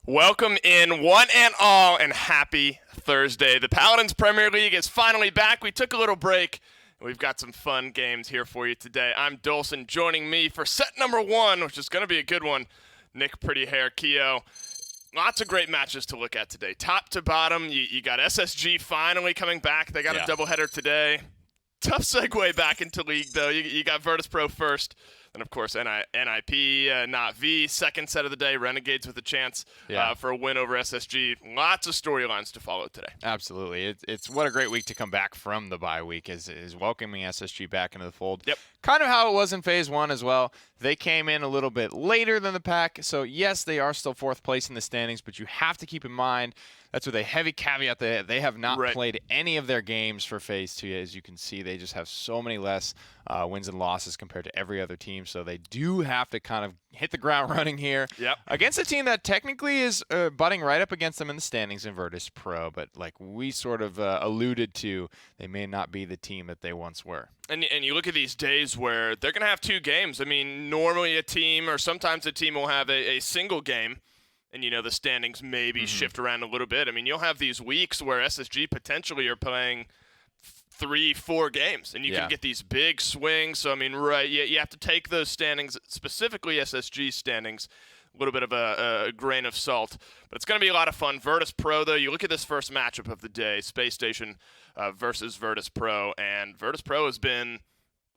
Welcome in one and all, and happy Thursday. The Paladins Premier League is finally back. We took a little break, and we've got some fun games here for you today. I'm Dolson. Joining me for set number one, which is going to be a good one, Nick Pretty Hair Keogh. Lots of great matches to look at today. Top to bottom, you got SSG finally coming back. They got a doubleheader today. Tough segue back into league, though. You got Virtus.Pro first. And, of course, NIP, not V, second set of the day. Renegades with a chance for a win over SSG. Lots of storylines to follow today. Absolutely. It's what a great week to come back from the bye week is welcoming SSG back into the fold. Yep. Kind of how it was in Phase 1 as well. They came in a little bit later than the pack. So, yes, they are still fourth place in the standings, but you have to keep in mind that's with a heavy caveat that they have not played any of their games for Phase 2. As you can see, they just have so many less wins and losses compared to every other team. So they do have to kind of hit the ground running here against a team that technically is butting right up against them in the standings in Virtus.Pro. But like we sort of alluded to, they may not be the team that they once were. And you look at these days where they're going to have two games. I mean, normally a team or sometimes a team will have a single game. And, the standings maybe shift around a little bit. I mean, you'll have these weeks where SSG potentially are playing 3-4 games, and you can get these big swings. So, I mean, you have to take those standings, specifically SSG standings, a little bit of a grain of salt. But it's going to be a lot of fun. Virtus.Pro, though, you look at this first matchup of the day, Spacestation versus Virtus.Pro, and Virtus.Pro has been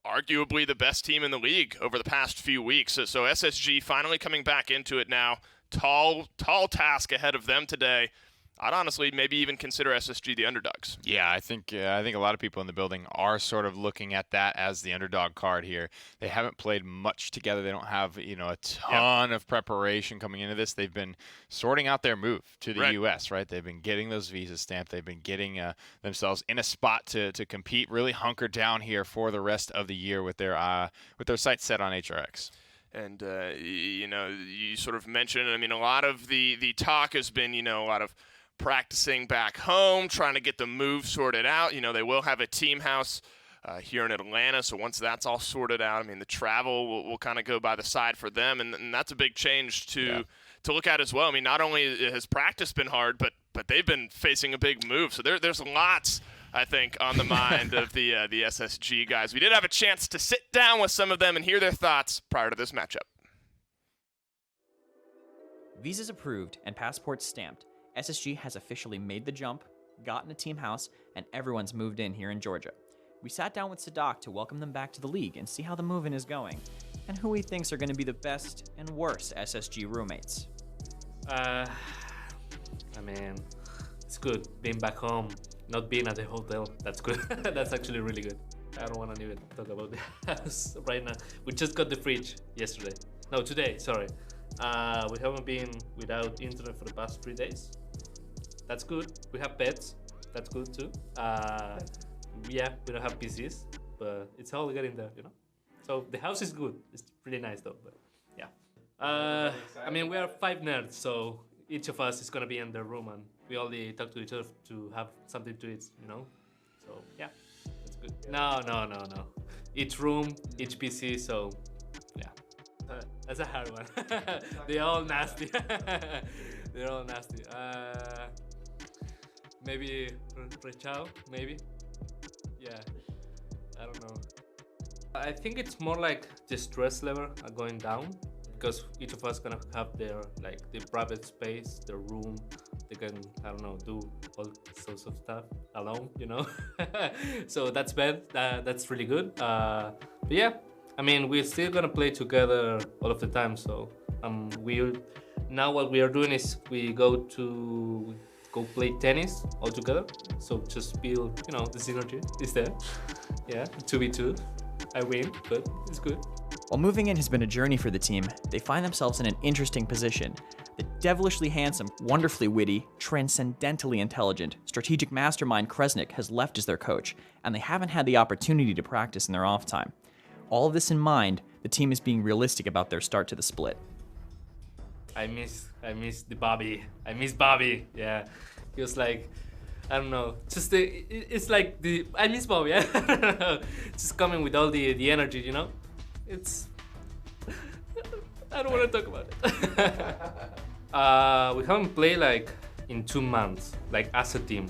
arguably the best team in the league over the past few weeks. So SSG finally coming back into it now. Tall task ahead of them today. I'd honestly maybe even consider SSG the underdogs. Yeah, I think a lot of people in the building are sort of looking at that as the underdog card here. They haven't played much together. They don't have a ton of preparation coming into this. They've been sorting out their move to the U.S. Right? They've been getting those visas stamped. They've been getting themselves in a spot to compete. Really hunker down here for the rest of the year with their sights set on HRX. And, you sort of mentioned, I mean, a lot of the talk has been, a lot of practicing back home, trying to get the move sorted out. They will have a team house here in Atlanta, so once that's all sorted out, I mean, the travel will kind of go by the side for them, and that's a big change to look at as well. I mean, not only has practice been hard, but they've been facing a big move. So there's lots, I think, on the mind of the SSG guys. We did have a chance to sit down with some of them and hear their thoughts prior to this matchup. Visas approved and passports stamped, SSG has officially made the jump, gotten a team house, and everyone's moved in here in Georgia. We sat down with Sadak to welcome them back to the league and see how the move-in is going, and who he thinks are going to be the best and worst SSG roommates. I mean, it's good being back home. Not being at the hotel, that's good. That's actually really good. I don't want to even talk about the house right now. We just got the fridge today, sorry. We haven't been without internet for the past 3 days. That's good. We have pets, that's good too. We don't have PCs, but it's all getting there, So the house is good. It's pretty nice though, but yeah. I mean, we are 5 nerds, so each of us is gonna be in their room and we only talk to each other to have something to eat, So yeah, that's good. No. Each room, each PC, so yeah. That's a hard one. They're all nasty. They're all nasty. Maybe Rechao, maybe. Yeah, I don't know. I think it's more like the stress level are going down because each of us gonna have their private space, their room. They can, do all sorts of stuff alone, So that's bad. That's really good. But yeah, I mean, we're still gonna play together all of the time. So now what we are doing is we go play tennis all together. So just build, the synergy is there. Yeah, 2v2. I win, but it's good. While moving in has been a journey for the team, they find themselves in an interesting position. The devilishly handsome, wonderfully witty, transcendentally intelligent, strategic mastermind Kresnik has left as their coach, and they haven't had the opportunity to practice in their off time. All of this in mind, the team is being realistic about their start to the split. I miss the Bobby. I miss Bobby. Yeah, he was like, I don't know. It's like I miss Bobby. Yeah? Just coming with all the energy, It's. I don't want to talk about it. We haven't played like in 2 months, like as a team.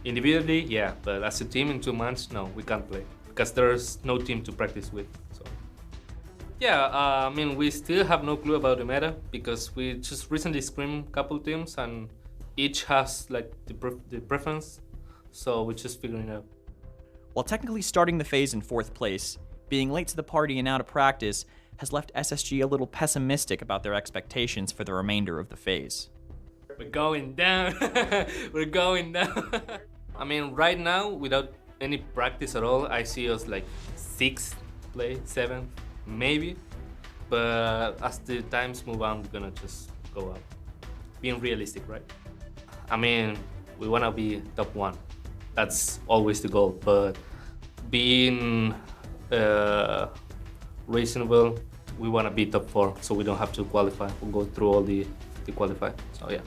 Individually, yeah, but as a team in 2 months, no, we can't play because there's no team to practice with. So, yeah, I mean, we still have no clue about the meta because we just recently scrimmed a couple teams and each has like the preference. So we're just figuring it out. While technically starting the phase in 4th place, being late to the party and out of practice has left SSG a little pessimistic about their expectations for the remainder of the phase. We're going down. We're going down. I mean, right now, without any practice at all, I see us like 6th place, 7th, maybe. But as the times move on, we're gonna just go up. Being realistic, right? I mean, we wanna be top 1. That's always the goal. But being reasonable, we wanna be top 4, so we don't have to qualify. We'll go through all the qualify. So yeah.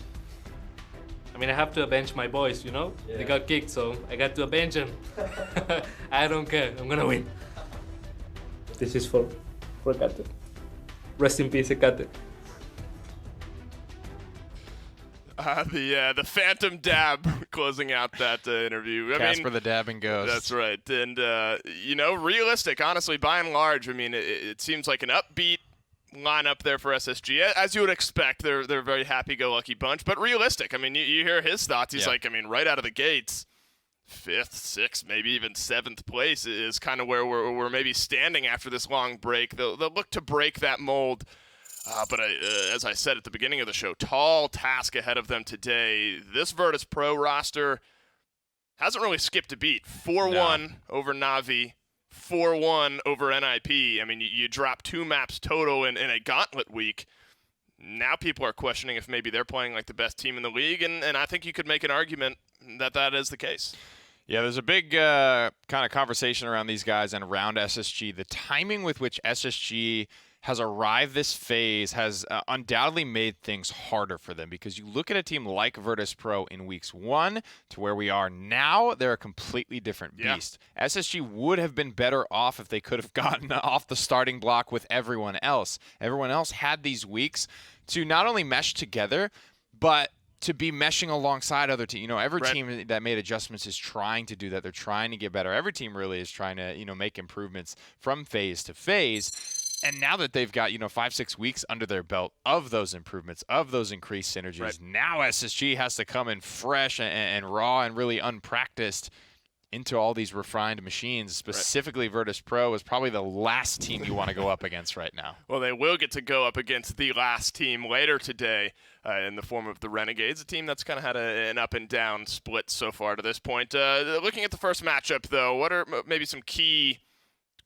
I mean, I have to avenge my boys, you know? Yeah. They got kicked, so I got to avenge them. I don't care. I'm gonna win. This is for Kate. Rest in peace, Kate. The Phantom Dab closing out that interview. Casper the Dabbing Ghost. That's right. And, realistic, honestly, by and large, I mean, it seems like an upbeat lineup there for SSG. As you would expect, they're a very happy-go-lucky bunch, but realistic. I mean, you hear his thoughts. He's like, I mean, right out of the gates, 5th, 6th, maybe even 7th place is kind of where we're maybe standing after this long break. They'll look to break that mold. But as I said at the beginning of the show, tall task ahead of them today. This Virtus.Pro roster hasn't really skipped a beat. 4-1 over Na'Vi. 4-1 over NIP. I mean, you drop 2 maps total in a gauntlet week. Now people are questioning if maybe they're playing like the best team in the league, and I think you could make an argument that is the case. Yeah, there's a big kind of conversation around these guys and around SSG. The timing with which SSG has arrived this phase has undoubtedly made things harder for them, because you look at a team like Virtus.Pro in weeks 1 to where we are now, they're a completely different beast. Yeah. SSG would have been better off if they could have gotten off the starting block with everyone else. Everyone else had these weeks to not only mesh together, but to be meshing alongside other teams. Every team that made adjustments is trying to do that. They're trying to get better. Every team really is trying to, make improvements from phase to phase. And now that they've got, 5-6 weeks under their belt of those improvements, of those increased synergies, now SSG has to come in fresh and raw and really unpracticed into all these refined machines. Specifically, Virtus.Pro is probably the last team you want to go up against right now. Well, they will get to go up against the last team later today in the form of the Renegades, a team that's kind of had an up and down split so far to this point. Looking at the first matchup, though, what are maybe some key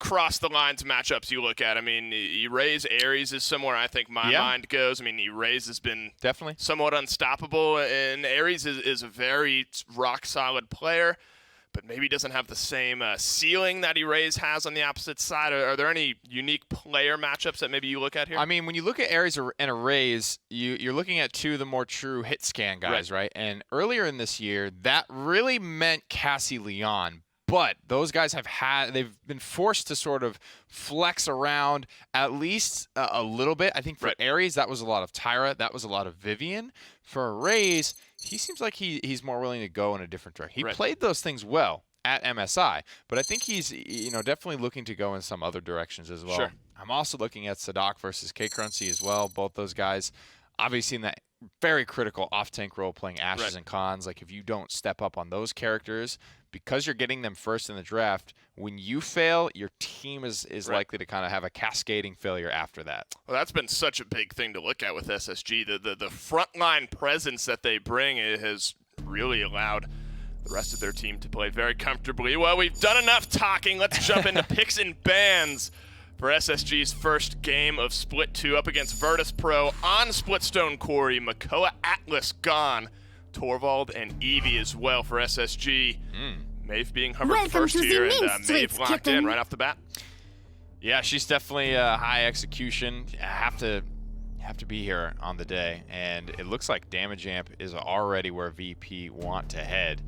cross-the-lines matchups you look at? I mean, Erase Ares is somewhere I think my mind goes. I mean, Erase has been definitely somewhat unstoppable, and Ares is a very rock-solid player, but maybe doesn't have the same ceiling that Erase has on the opposite side. Are there any unique player matchups that maybe you look at here? I mean, when you look at Ares and Erase, you're looking at 2 of the more true hit scan guys, right? And earlier in this year, that really meant Cassie Leon. But those guys they've been forced to sort of flex around at least a little bit. I think for Ares, that was a lot of Tyra. That was a lot of Vivian. For Erase, he seems like he's more willing to go in a different direction. He played those things well at MSI, but I think he's definitely looking to go in some other directions as well. Sure. I'm also looking at Sadak versus K-Currency as well. Both those guys obviously in that very critical off-tank role playing Ashes and Cons. Like, if you don't step up on those characters, because you're getting them first in the draft, when you fail, your team is likely to kind of have a cascading failure after that. Well, that's been such a big thing to look at with SSG. The frontline presence that they bring has really allowed the rest of their team to play very comfortably. Well, we've done enough talking. Let's jump into picks and bans for SSG's first game of Split 2 up against Virtus.Pro on Splitstone Quarry. Makoa, Atlas gone. Torvald and Evie as well for SSG. Maeve being hovered first here, and Maeve locked in right off the bat. Yeah, she's definitely high execution. Have to be here on the day, and it looks like Damage Amp is already where VP want to head.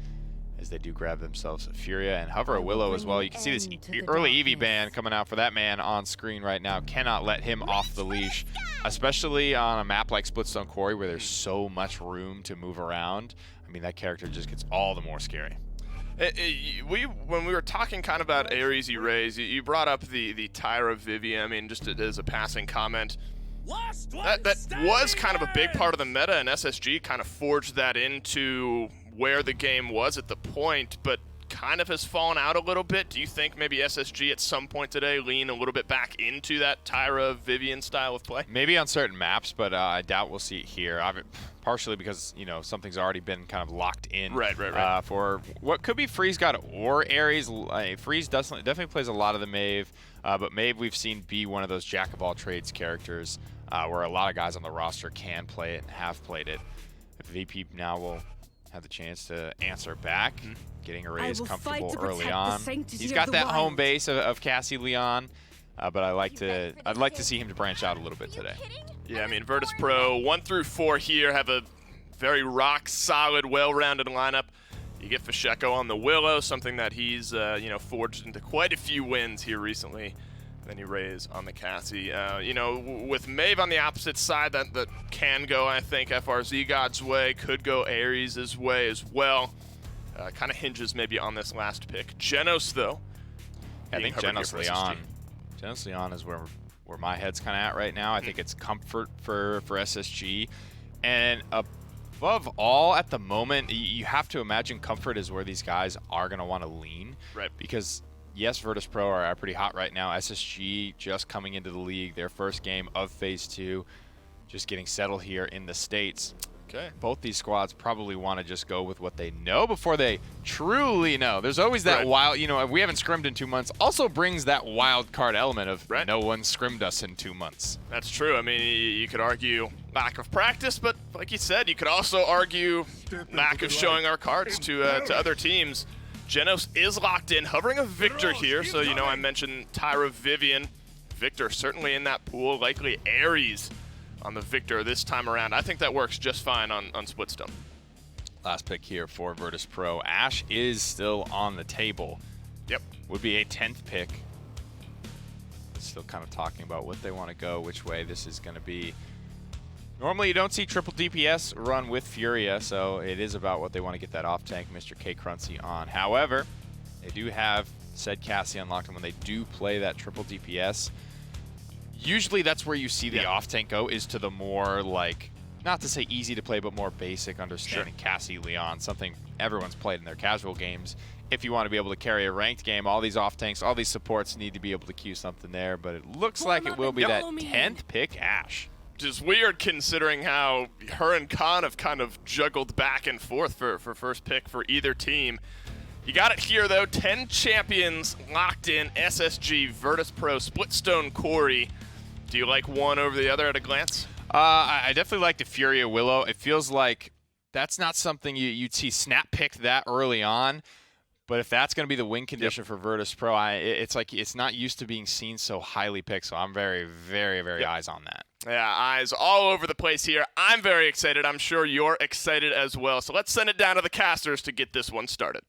as they do grab themselves a Furia and hover a Willow as well. You can see this early EV ban coming out for that man on screen right now. Cannot let him off the leash, especially on a map like Splitstone Quarry where there's so much room to move around. I mean, that character just gets all the more scary. When we were talking kind of about Ares Rays, you brought up the Tyra Vivian. I mean, just as a passing comment, that was kind of a big part of the meta, and SSG kind of forged that into where the game was at the point, but kind of has fallen out a little bit. Do you think maybe SSG at some point today lean a little bit back into that Tyra Vivian style of play? Maybe on certain maps, but I doubt we'll see it here. Partially because, you know, something's already been kind of locked in. Right. For what could be Freeze God or Ares. Freeze definitely plays a lot of the Maeve, but Maeve we've seen be one of those jack-of-all-trades characters where a lot of guys on the roster can play it and have played it. VP now will have the chance to answer back, getting Ares comfortable early on. He's got that home base of Cassie Leon, but I'd like to see him to branch out a little bit today. Yeah, I mean, Virtus.Pro 1 through 4 here have a very rock-solid, well-rounded lineup. You get Fasheko on the Willow, something that he's forged into quite a few wins here recently. Then you raise on the Cassie. With Maeve on the opposite side, that can go, I think, FRZ God's way, could go Ares' way as well. Kind of hinges maybe on this last pick. Genos, though. I think Genos Leon is where my head's kind of at right now. I think it's comfort for SSG. And above all, at the moment, you have to imagine comfort is where these guys are going to want to lean. Right. Because yes, Virtus.Pro are pretty hot right now. SSG just coming into the league, their first game of Phase 2, just getting settled here in the States. Okay. Both these squads probably want to just go with what they know before they truly know. There's always that wild, if we haven't scrimmed in 2 months, also brings that wild card element of no one scrimmed us in 2 months. That's true. I mean, you could argue lack of practice, but like you said, you could also argue lack of showing our cards to other teams. Genos is locked in, hovering a Victor here, so I mentioned Tyra Vivian. Victor certainly in that pool, likely Ares on the Victor this time around. I think that works just fine on Splitstone. Last pick here for Virtus.Pro. Ashe is still on the table. Yep. Would be a 10th pick. Still kind of talking about what they want to go, which way this is going to be. Normally you don't see triple DPS run with Furia, so it is about what they want to get that off-tank Mr. K. Cruncy on. However, they do have said Cassie unlocked, and when they do play that triple DPS, usually that's where you see the off-tank go, is to the more, not to say easy to play, but more basic understanding Cassie Leon, something everyone's played in their casual games. If you want to be able to carry a ranked game, all these off-tanks, all these supports need to be able to queue something there, but it looks like it will be that 10th pick, Ashe. Just weird considering how her and Khan have kind of juggled back and forth for first pick for either team. You got it here, though. 10 champions locked in. SSG, Virtus.Pro, Splitstone Quarry. Do you like one over the other at a glance? I definitely like the Furia Willow. It feels like that's not something you'd see snap picked that early on. But if that's going to be the win condition for Virtus.Pro, it's like it's not used to being seen so highly picked. So I'm very, very, very eyes on that. Yeah, eyes all over the place here. I'm very excited. I'm sure you're excited as well. So let's send it down to the casters to get this one started.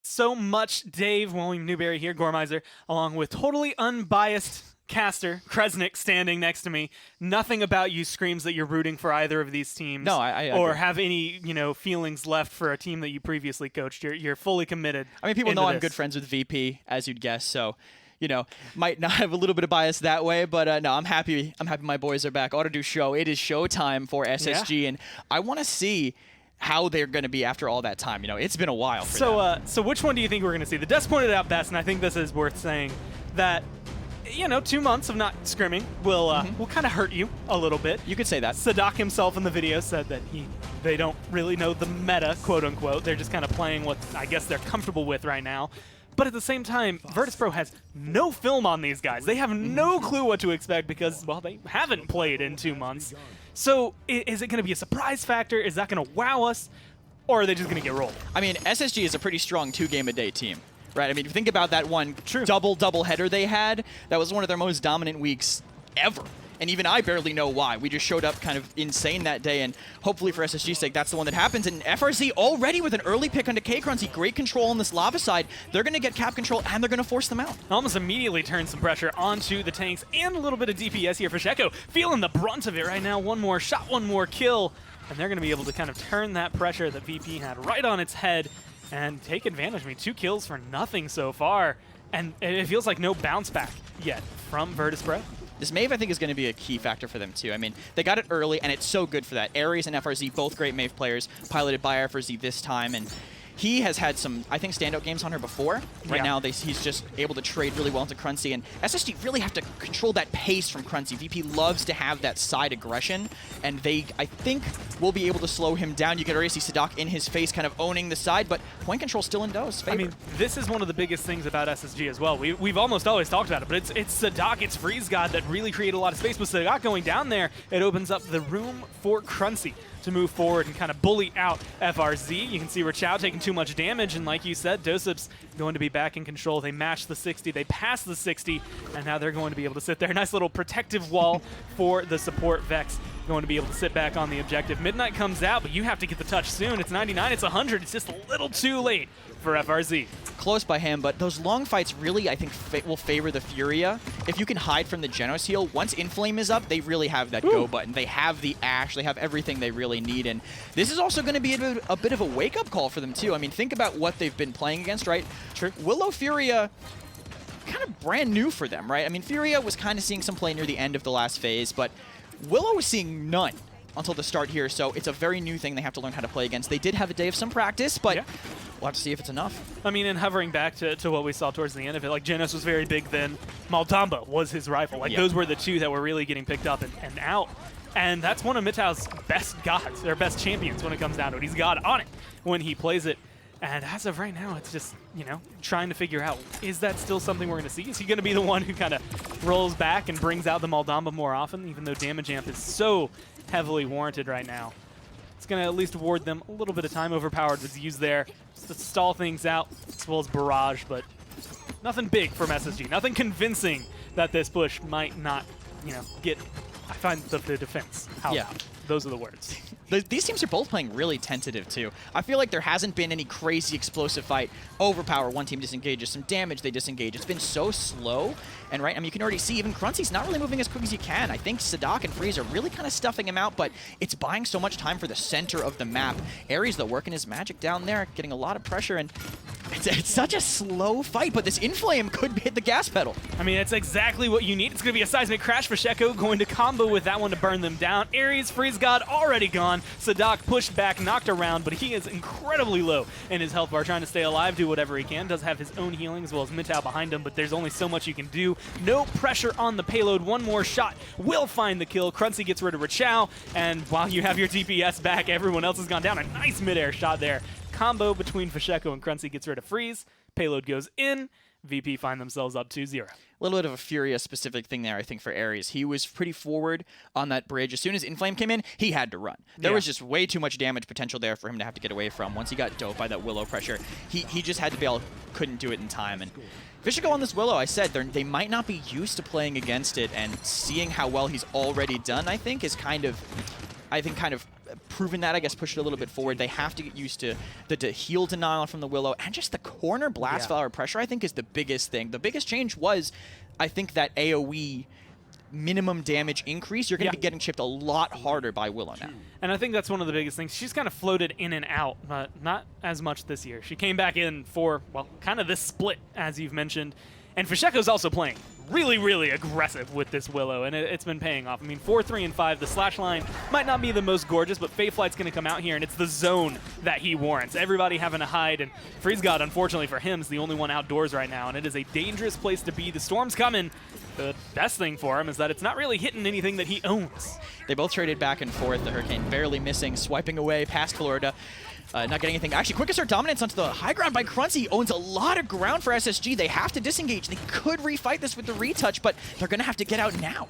So much Dave, William Newberry here, Gormizer, along with totally unbiased caster, Kresnik, standing next to me. Nothing about you screams that you're rooting for either of these teams. No, I or agree. have any, feelings left for a team that you previously coached. You're fully committed. I mean, people know I'm this. good friends with VP, as you'd guess, so might not have a little bit of bias that way, but no, I'm happy. I'm happy my boys are back. Ought to do show. It is showtime for SSG, and I want to see how they're going to be after all that time. It's been a while for them. So which one do you think we're going to see? The Des pointed out best, and I think this is worth saying, that 2 months of not scrimming will kind of hurt you a little bit. You could say that. Sadak himself in the video said that they don't really know the meta, quote unquote. They're just kind of playing what I guess they're comfortable with right now. But at the same time, Virtus.Pro has no film on these guys. They have no clue what to expect because, well, they haven't played in 2 months. So is it going to be a surprise factor? Is that going to wow us? Or are they just going to get rolled? I mean, SSG is a pretty strong 2-game-a-day team, right? I mean, if you think about that one double header they had, that was one of their most dominant weeks ever. and even I barely know why. We just showed up kind of insane that day, and hopefully for SSG's sake, that's the one that happens. And FRZ already with an early pick onto K-Cruncy, great control on this lava side. They're going to get cap control, and they're going to force them out. Almost immediately turn some pressure onto the tanks and a little bit of DPS here for Sheko. Feeling the brunt of it right now. One more shot, one more kill, and they're going to be able to kind of turn that pressure that VP had right on its head and take advantage. I mean, 2 kills for nothing so far, and it feels like no bounce back yet from Virtus.Pro. This Mave, I think, is going to be a key factor for them, too. I mean, they got it early, and it's so good for that. Aries and FRZ, both great Mave players, piloted by FRZ this time, and he has had some, I think, standout games on her before. Right now, he's just able to trade really well into Cruncy, and SSG really have to control that pace from Cruncy. VP loves to have that side aggression, and they, I think, will be able to slow him down. You can already see Sadak in his face kind of owning the side, but point control still in Doe's favor. I mean, this is one of the biggest things about SSG as well. We've almost always talked about it, but it's Sadak, it's Freeze God that really create a lot of space. With Sadak going down there, it opens up the room for Cruncy to move forward and kind of bully out FRZ. You can see Rachao taking too much damage, and like you said, Dosip's going to be back in control. They match the 60, they pass the 60, and now they're going to be able to sit there. Nice little protective wall for the support Vex, going to be able to sit back on the objective. Midnight comes out, but you have to get the touch soon. It's 99, it's 100, it's just a little too late for FRZ. Close by him, but those long fights really, I think, will favor the Furia. If you can hide from the Genos heal, once Inflame is up, they really have that go button. They have the Ash, they have everything they really need, and this is also going to be a bit of a wake-up call for them, too. I mean, think about what they've been playing against, right? True. Willow Furia, kind of brand new for them, right? I mean, Furia was kind of seeing some play near the end of the last phase, but Willow was seeing none until the start here, so it's a very new thing they have to learn how to play against. They did have a day of some practice, but we'll have to see if it's enough. I mean, and hovering back to what we saw towards the end of it, like Genos was very big then, Maldamba was his rifle. Like those were the two that were really getting picked up and out. And that's one of Mitao's best gods, their best champions when it comes down to it. He's God on it when he plays it. And as of right now, it's just, you know, trying to figure out, is that still something we're going to see? Is he going to be the one who kind of rolls back and brings out the Maldamba more often, even though damage amp is so heavily warranted right now? It's going to at least award them a little bit of time. Overpowered was used there just to stall things out, as well as Barrage, but nothing big from SSG. Nothing convincing that this push might not, you know, get, I find, the defense out. Yeah. Those are the words. These teams are both playing really tentative, too. I feel like there hasn't been any crazy explosive fight. Overpower, one team disengages, some damage, they disengage. It's been so slow. And right, I mean, you can already see even Cruncy's not really moving as quick as you can. I think Sadak and Freeze are really kind of stuffing him out, but it's buying so much time for the center of the map. Aries, though, working his magic down there, getting a lot of pressure, and it's such a slow fight, but this Inflame could hit the gas pedal. I mean, it's exactly what you need. It's going to be a seismic crash for Sheko, going to combo with that one to burn them down. Aries, Freeze God, already gone. Sadak pushed back, knocked around, but he is incredibly low in his health bar, trying to stay alive, do whatever he can. Does have his own healing as well as Mitao behind him, but there's only so much you can do. No pressure on the payload. One more shot will find the kill. Cruncy gets rid of Rachao, and while you have your DPS back, everyone else has gone down. A nice midair shot there. Combo between Fasheko and Cruncy gets rid of Freeze. Payload goes in. VP find themselves up 2-0. A little bit of a Furia-specific thing there, I think, for Aries. He was pretty forward on that bridge. As soon as Inflame came in, he had to run. There was just way too much damage potential there for him to have to get away from. Once he got doped by that Willow pressure, he just had to bail, couldn't do it in time. And Fishiko on this Willow, I said, they might not be used to playing against it, and seeing how well he's already done, I think, is kind of proven that, I guess, pushed it a little bit forward. They have to get used to the heal denial from the Willow, and just the corner blast flower pressure, I think, is the biggest thing. The biggest change was, I think, that AoE minimum damage increase. You're going to be getting chipped a lot harder by Willow now. And I think that's one of the biggest things. She's kind of floated in and out, but not as much this year. She came back in for, well, kind of this split, as you've mentioned. And Fasheko's also playing really, really aggressive with this Willow, and it's been paying off. I mean, 4, 3, and 5, the slash line might not be the most gorgeous, but Fayflight's going to come out here, and it's the zone that he warrants. Everybody having to hide, and Freeze God, unfortunately for him, is the only one outdoors right now, and it is a dangerous place to be. The storm's coming. The best thing for him is that it's not really hitting anything that he owns. They both traded back and forth. The Hurricane barely missing, swiping away past Florida. Not getting anything. Actually, quick start dominance onto the high ground by Cruncy. Owns a lot of ground for SSG. They have to disengage. They could refight this with the retouch, but they're going to have to get out now.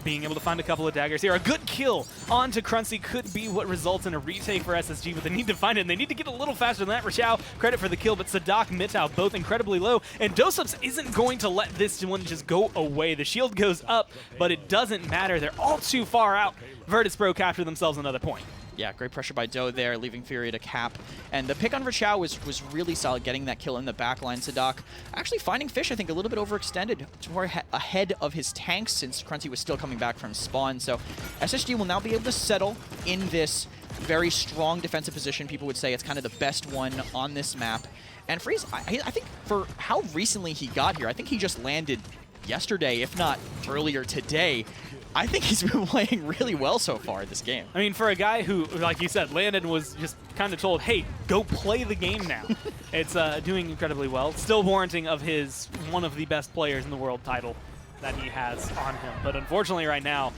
being able to find a couple of daggers here. A good kill onto Cruncy could be what results in a retake for SSG, but they need to find it, and they need to get a little faster than that. Rachao, credit for the kill, but Sadak, Mitao, both incredibly low, and Dosups isn't going to let this one just go away. The shield goes up, but it doesn't matter. They're all too far out. Virtus.Pro capture themselves another point. Yeah, great pressure by Doe there, leaving Fury to cap. And the pick on Rachao was really solid, getting that kill in the backline. Sadak actually finding Fish, I think, a little bit overextended, more ahead of his tanks since Cruncy was still coming back from spawn. So SSG will now be able to settle in this very strong defensive position. People would say it's kind of the best one on this map. And Freeze, I think for how recently he got here, I think he just landed yesterday, if not earlier today. I think he's been playing really well so far this game. I mean, for a guy who, like you said, landed was just kind of told, hey, go play the game now. It's doing incredibly well. Still warranting of his one of the best players in the world title that he has on him. But unfortunately right now,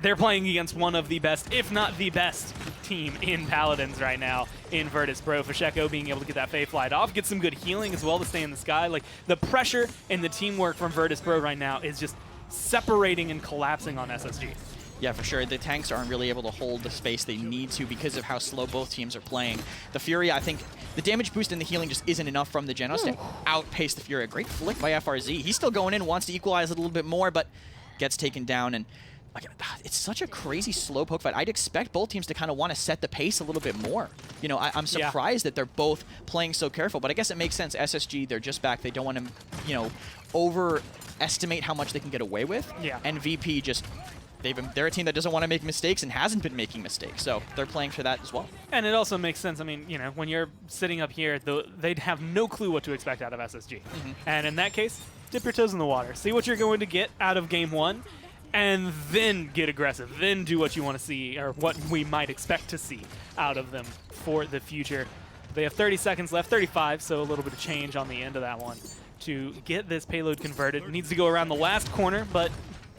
they're playing against one of the best, if not the best, team in Paladins right now in Virtus.Pro. Fasheko being able to get that Fae Flight off, get some good healing as well to stay in the sky. Like, the pressure and the teamwork from Virtus.Pro right now is just separating and collapsing on SSG. Yeah, for sure. The tanks aren't really able to hold the space they need to because of how slow both teams are playing. The Fury, I think, the damage boost and the healing just isn't enough from the Genos to outpace the Fury. A great flick by FRZ. He's still going in, wants to equalize a little bit more, but gets taken down. And it's such a crazy slow poke fight. I'd expect both teams to kind of want to set the pace a little bit more. You know, I'm surprised that they're both playing so careful, but I guess it makes sense. SSG, they're just back. They don't want to, you know, overestimate how much they can get away with. Yeah. And VP just, they're a team that doesn't want to make mistakes and hasn't been making mistakes, so they're playing for that as well. And it also makes sense. I mean, you know, when you're sitting up here, they'd have no clue what to expect out of SSG. And in that case, dip your toes in the water. See what you're going to get out of game one, and then get aggressive. Then do what you want to see, or what we might expect to see out of them for the future. They have 30 seconds left, 35, so a little bit of change on the end of that one to get this payload converted. It needs to go around the last corner, but,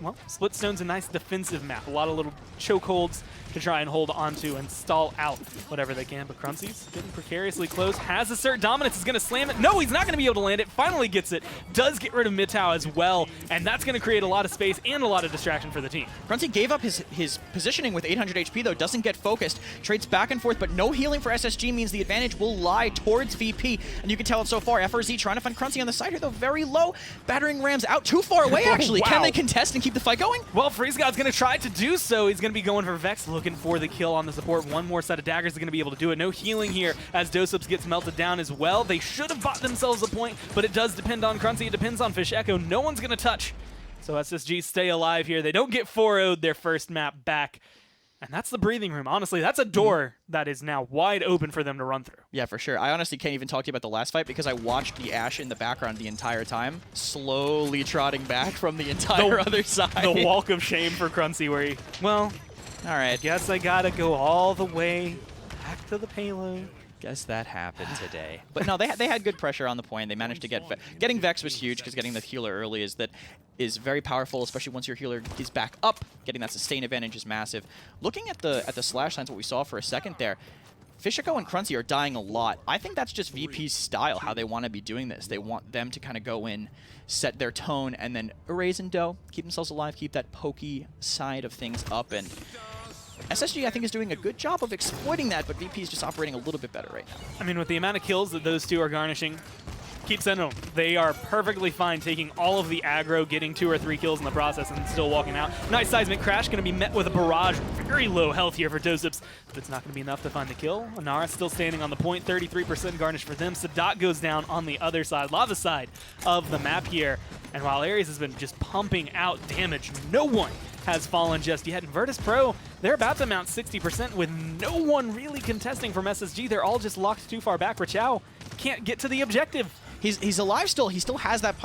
well, Splitstone's a nice defensive map. A lot of little chokeholds to try and hold onto and stall out whatever they can. But Cruncy's getting precariously close. Has assert dominance. Is going to slam it. No, he's not going to be able to land it. Finally gets it. Does get rid of Mitao as well. And that's going to create a lot of space and a lot of distraction for the team. Cruncy gave up his positioning with 800 HP, though. Doesn't get focused. Trades back and forth, but no healing for SSG means the advantage will lie towards VP. And you can tell it so far. FRZ trying to find Cruncy on the side here, though. Very low. Battering rams out too far away, actually. Wow. Can they contest and keep the fight going? Well, Freeze God's going to try to do so. He's going to be going for Vex, looking for the kill on the support. One more set of daggers is going to be able to do it. No healing here as Dosups gets melted down as well. They should have bought themselves a point, but it does depend on Cruncy. It depends on Fasheko. No one's going to touch. So SSG stay alive here. They don't get 4-0'd their first map back. And that's the breathing room. Honestly, that's a door that is now wide open for them to run through. Yeah, for sure. I honestly can't even talk to you about the last fight because I watched the Ashe in the background the entire time, slowly trotting back from the entire other side. The walk of shame for Cruncy where he, well, all right, guess I gotta go all the way back to the payload. Guess that happened today. But no, they had good pressure on the point. They managed to getting Vex was huge because getting the healer early is very powerful, especially once your healer is back up. Getting that sustain advantage is massive. Looking at the slash lines, what we saw for a second there, Fasheko and Cruncy are dying a lot. I think that's just VP's style, how they want to be doing this. They want them to kind of go in, set their tone, and then erase and dough, keep themselves alive, keep that pokey side of things up. And SSG, I think, is doing a good job of exploiting that, but VP is just operating a little bit better right now. I mean, with the amount of kills that those two are garnishing, keep sending them. They are perfectly fine taking all of the aggro, getting 2 or 3 kills in the process, and still walking out. Nice seismic crash, going to be met with a barrage. Very low health here for Dosups, but it's not going to be enough to find the kill. Inara still standing on the point, 33% garnish for them. Sadat goes down on the other side, lava side of the map here. And while Ares has been just pumping out damage, no one has fallen just yet. And Virtus.Pro, they're about to mount 60% with no one really contesting from SSG. They're all just locked too far back. Rachao can't get to the objective. He's alive still. He still has that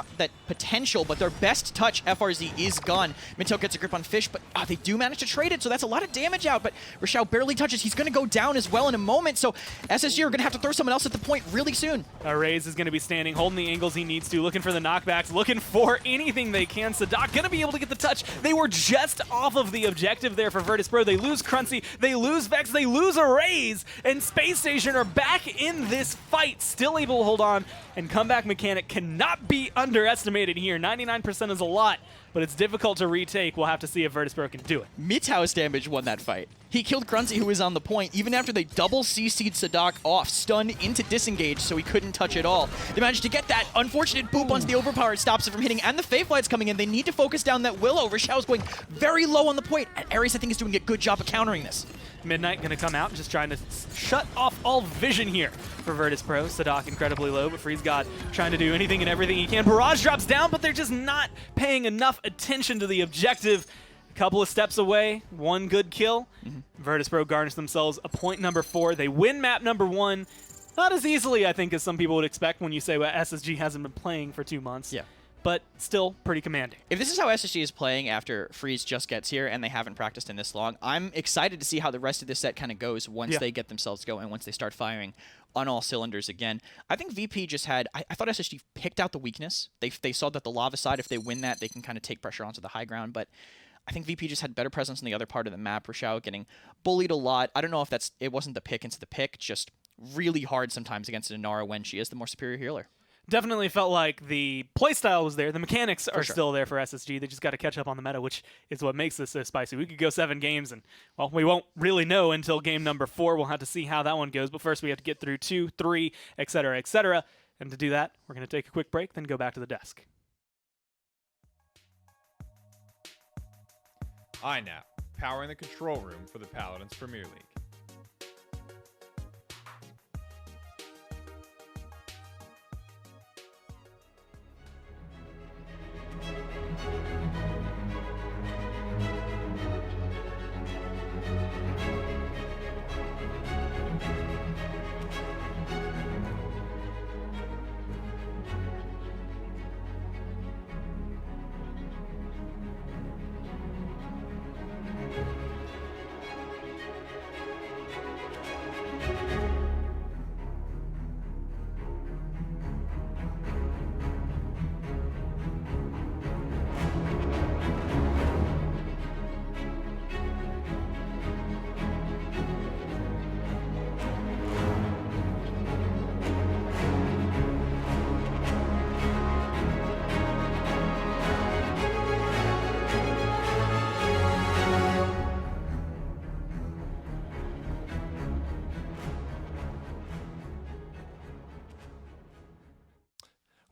potential, but their best touch, FRZ, is gone. Mitao gets a grip on Fish, but they do manage to trade it, so that's a lot of damage out, but Rachao barely touches. He's going to go down as well in a moment, so SSG are going to have to throw someone else at the point really soon. Raze is going to be standing, holding the angles he needs to, looking for the knockbacks, looking for anything they can. Sadak going to be able to get the touch. They were just off of the objective there for Virtus.Pro. They lose Cruncy, they lose Vex, they lose Raze, and Spacestation are back in this fight, still able to hold on and come comeback mechanic cannot be underestimated here. 99% is a lot, but it's difficult to retake. We'll have to see if Virtus.Pro can do it. Mitau's damage won that fight. He killed Grunzy, who was on the point, even after they double CC'd Sadak off, stunned into disengage, so he couldn't touch at all. They managed to get that unfortunate boop onto the overpower. It stops it from hitting, and the Fey Flight's coming in. They need to focus down that Willow. Rishao's going very low on the point, and Ares, I think, is doing a good job of countering this. Midnight going to come out, just trying to shut off all vision here for Virtus.Pro. Sadak incredibly low, but Freeze God trying to do anything and everything he can. Barrage drops down, but they're just not paying enough attention to the objective. Couple of steps away, one good kill. Virtus.Pro garnish themselves a point number 4. They win map number 1. Not as easily, I think, as some people would expect when you say well, SSG hasn't been playing for 2 months. Yeah. But still pretty commanding. If this is how SSG is playing after Freeze just gets here and they haven't practiced in this long, I'm excited to see how the rest of this set kind of goes once they get themselves going, once they start firing on all cylinders again. I think VP just had, I thought SSG picked out the weakness. They saw that the lava side, if they win that, they can kind of take pressure onto the high ground, but I think VP just had better presence on the other part of the map. Rishao getting bullied a lot. I don't know if it wasn't the pick into the pick, just really hard sometimes against Inara when she is the more superior healer. Definitely felt like the playstyle was there. The mechanics are sure. still there for SSG. They just got to catch up on the meta, which is what makes this so spicy. We could go 7 games, and, well, we won't really know until game number 4. We'll have to see how that one goes. But first, we have to get through 2, 3, etc., etc. And to do that, we're going to take a quick break, then go back to the desk. INAP, powering the control room for the Paladins Premier League.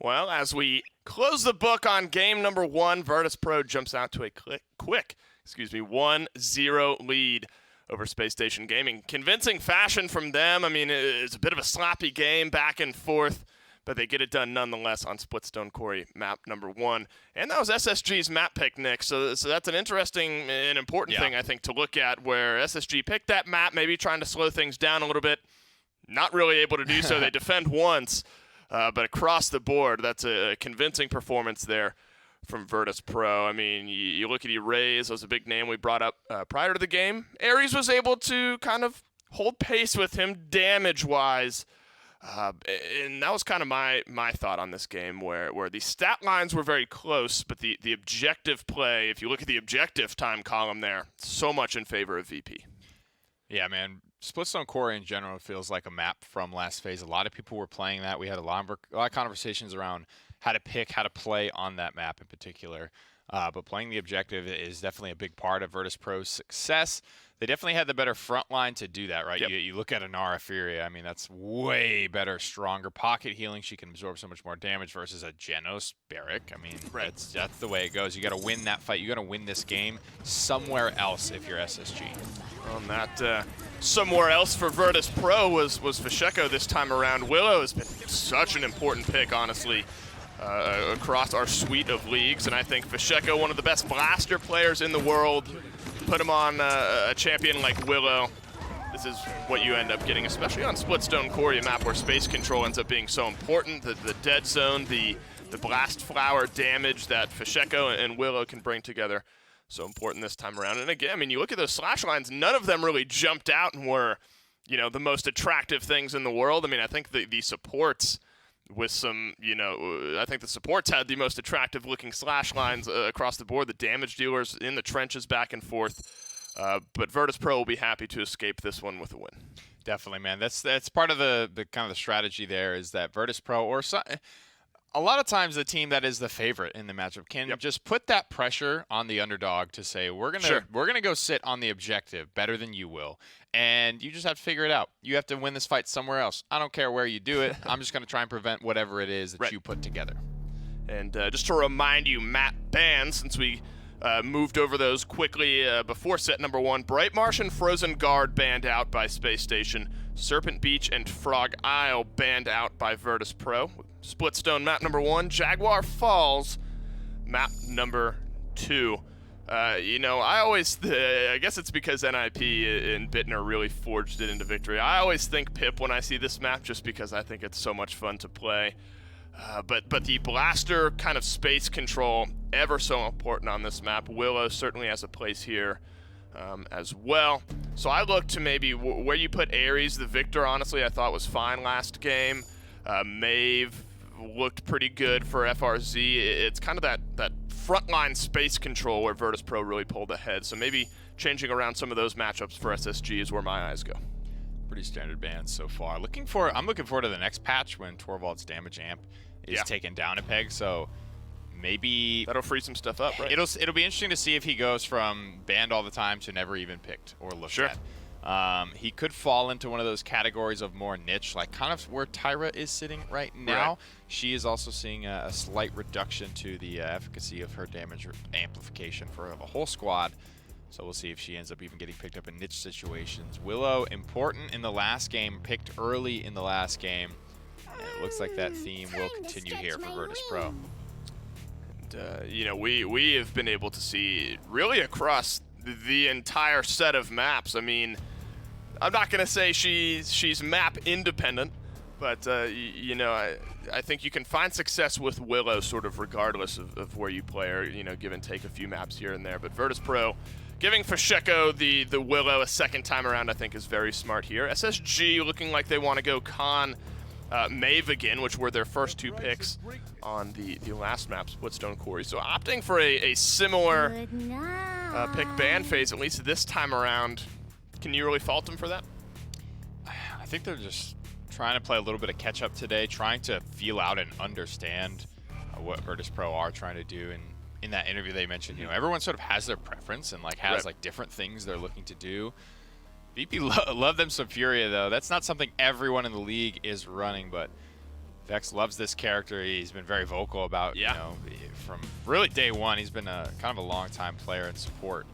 Well, as we close the book on game number 1, Virtus.Pro jumps out to a quick 1-0 lead over Spacestation Gaming. Convincing fashion from them. I mean, it's a bit of a sloppy game, back and forth, but they get it done nonetheless on Splitstone Quarry map number 1. And that was SSG's map pick, Nick. So that's an interesting and important thing, I think, to look at, where SSG picked that map, maybe trying to slow things down a little bit. Not really able to do so. They defend once. But across the board, that's a convincing performance there from Virtus.Pro. I mean, you look at Erase, that was a big name we brought up prior to the game. Ares was able to kind of hold pace with him damage-wise. And that was kind of my thought on this game, where the stat lines were very close, but the objective play, if you look at the objective time column there, so much in favor of VP. Yeah, man. Splitstone Quarry in general feels like a map from last phase. A lot of people were playing that. We had a lot of conversations around how to pick, how to play on that map in particular. But playing the objective is definitely a big part of Virtus.Pro's success. They definitely had the better front line to do that, right? Yep. You look at Inara Furia. I mean, that's way better, stronger pocket healing. She can absorb so much more damage versus a Genos Barrack. I mean, that's the way it goes. You got to win that fight. You got to win this game somewhere else if you're SSG. On that, somewhere else for Virtus.Pro was Fasheko this time around. Willow has been such an important pick, honestly, across our suite of leagues, and I think Fasheko, one of the best blaster players in the world. Put him on a champion like Willow. This is what you end up getting, especially on Splitstone Quarry, a map where space control ends up being so important. The dead zone, the blast flower damage that Fasheko and Willow can bring together, so important this time around. And again, I mean, you look at those slash lines, none of them really jumped out and were, the most attractive things in the world. I mean, I think the supports with some, I think the supports had the most attractive looking slash lines across the board, the damage dealers in the trenches back and forth. But Virtus.Pro will be happy to escape this one with a win. Definitely, man. That's part of the kind of the strategy there is that Virtus.Pro or a lot of times the team that is the favorite in the matchup can just put that pressure on the underdog to say we're gonna go sit on the objective better than you will, and you just have to figure it out. You have to win this fight somewhere else. I don't care where you do it. I'm just gonna try and prevent whatever it is that you put together. And just to remind you, map bans, since we moved over those quickly before set number 1, Bright Marsh and Frozen Guard banned out by Spacestation. Serpent Beach and Frog Isle banned out by Virtus.Pro. Splitstone map number 1, Jaguar Falls map number 2. You know, I guess it's because NIP and Bittner really forged it into victory. I always think Pip when I see this map just because I think it's so much fun to play. But the blaster kind of space control, ever so important on this map. Willow certainly has a place here as well. So I look to maybe where you put Ares. The Victor, honestly, I thought was fine last game. Maeve looked pretty good for FRZ. It's kind of that frontline space control where Virtus.Pro really pulled ahead. So maybe changing around some of those matchups for SSG is where my eyes go. Pretty standard bans so far. I'm looking forward to the next patch when Torvald's damage amp is taken down a peg. So maybe that'll free some stuff up, right? It'll be interesting to see if he goes from banned all the time to never even picked or looked at. He could fall into one of those categories of more niche, like kind of where Tyra is sitting right now. Right. She is also seeing a slight reduction to the efficacy of her damage amplification for the whole squad. So we'll see if she ends up even getting picked up in niche situations. Willow, important in the last game, picked early in the last game. And it looks like that theme will continue here for Virtus.Pro. You know, we have been able to see really across the entire set of maps. I mean, I'm not going to say she's map independent, but, you know, I think you can find success with Willow sort of regardless of where you play her, you know, give and take a few maps here and there. But Virtus.Pro giving Fasheko the Willow a second time around, I think, is very smart here. SSG looking like they want to go Khan, Maeve again, which were their first 2 picks on the last map, Splitstone Quarry. So opting for a similar pick ban phase, at least this time around. Can you really fault them for that? I think they're just trying to play a little bit of catch-up today, trying to feel out and understand what Virtus.Pro are trying to do. And in that interview they mentioned, you know, everyone sort of has their preference and like has like different things they're looking to do. VP love them some Furia though. That's not something everyone in the league is running, but Vex loves this character. He's been very vocal about, you know, from really day one. He's been a kind of a long-time player and support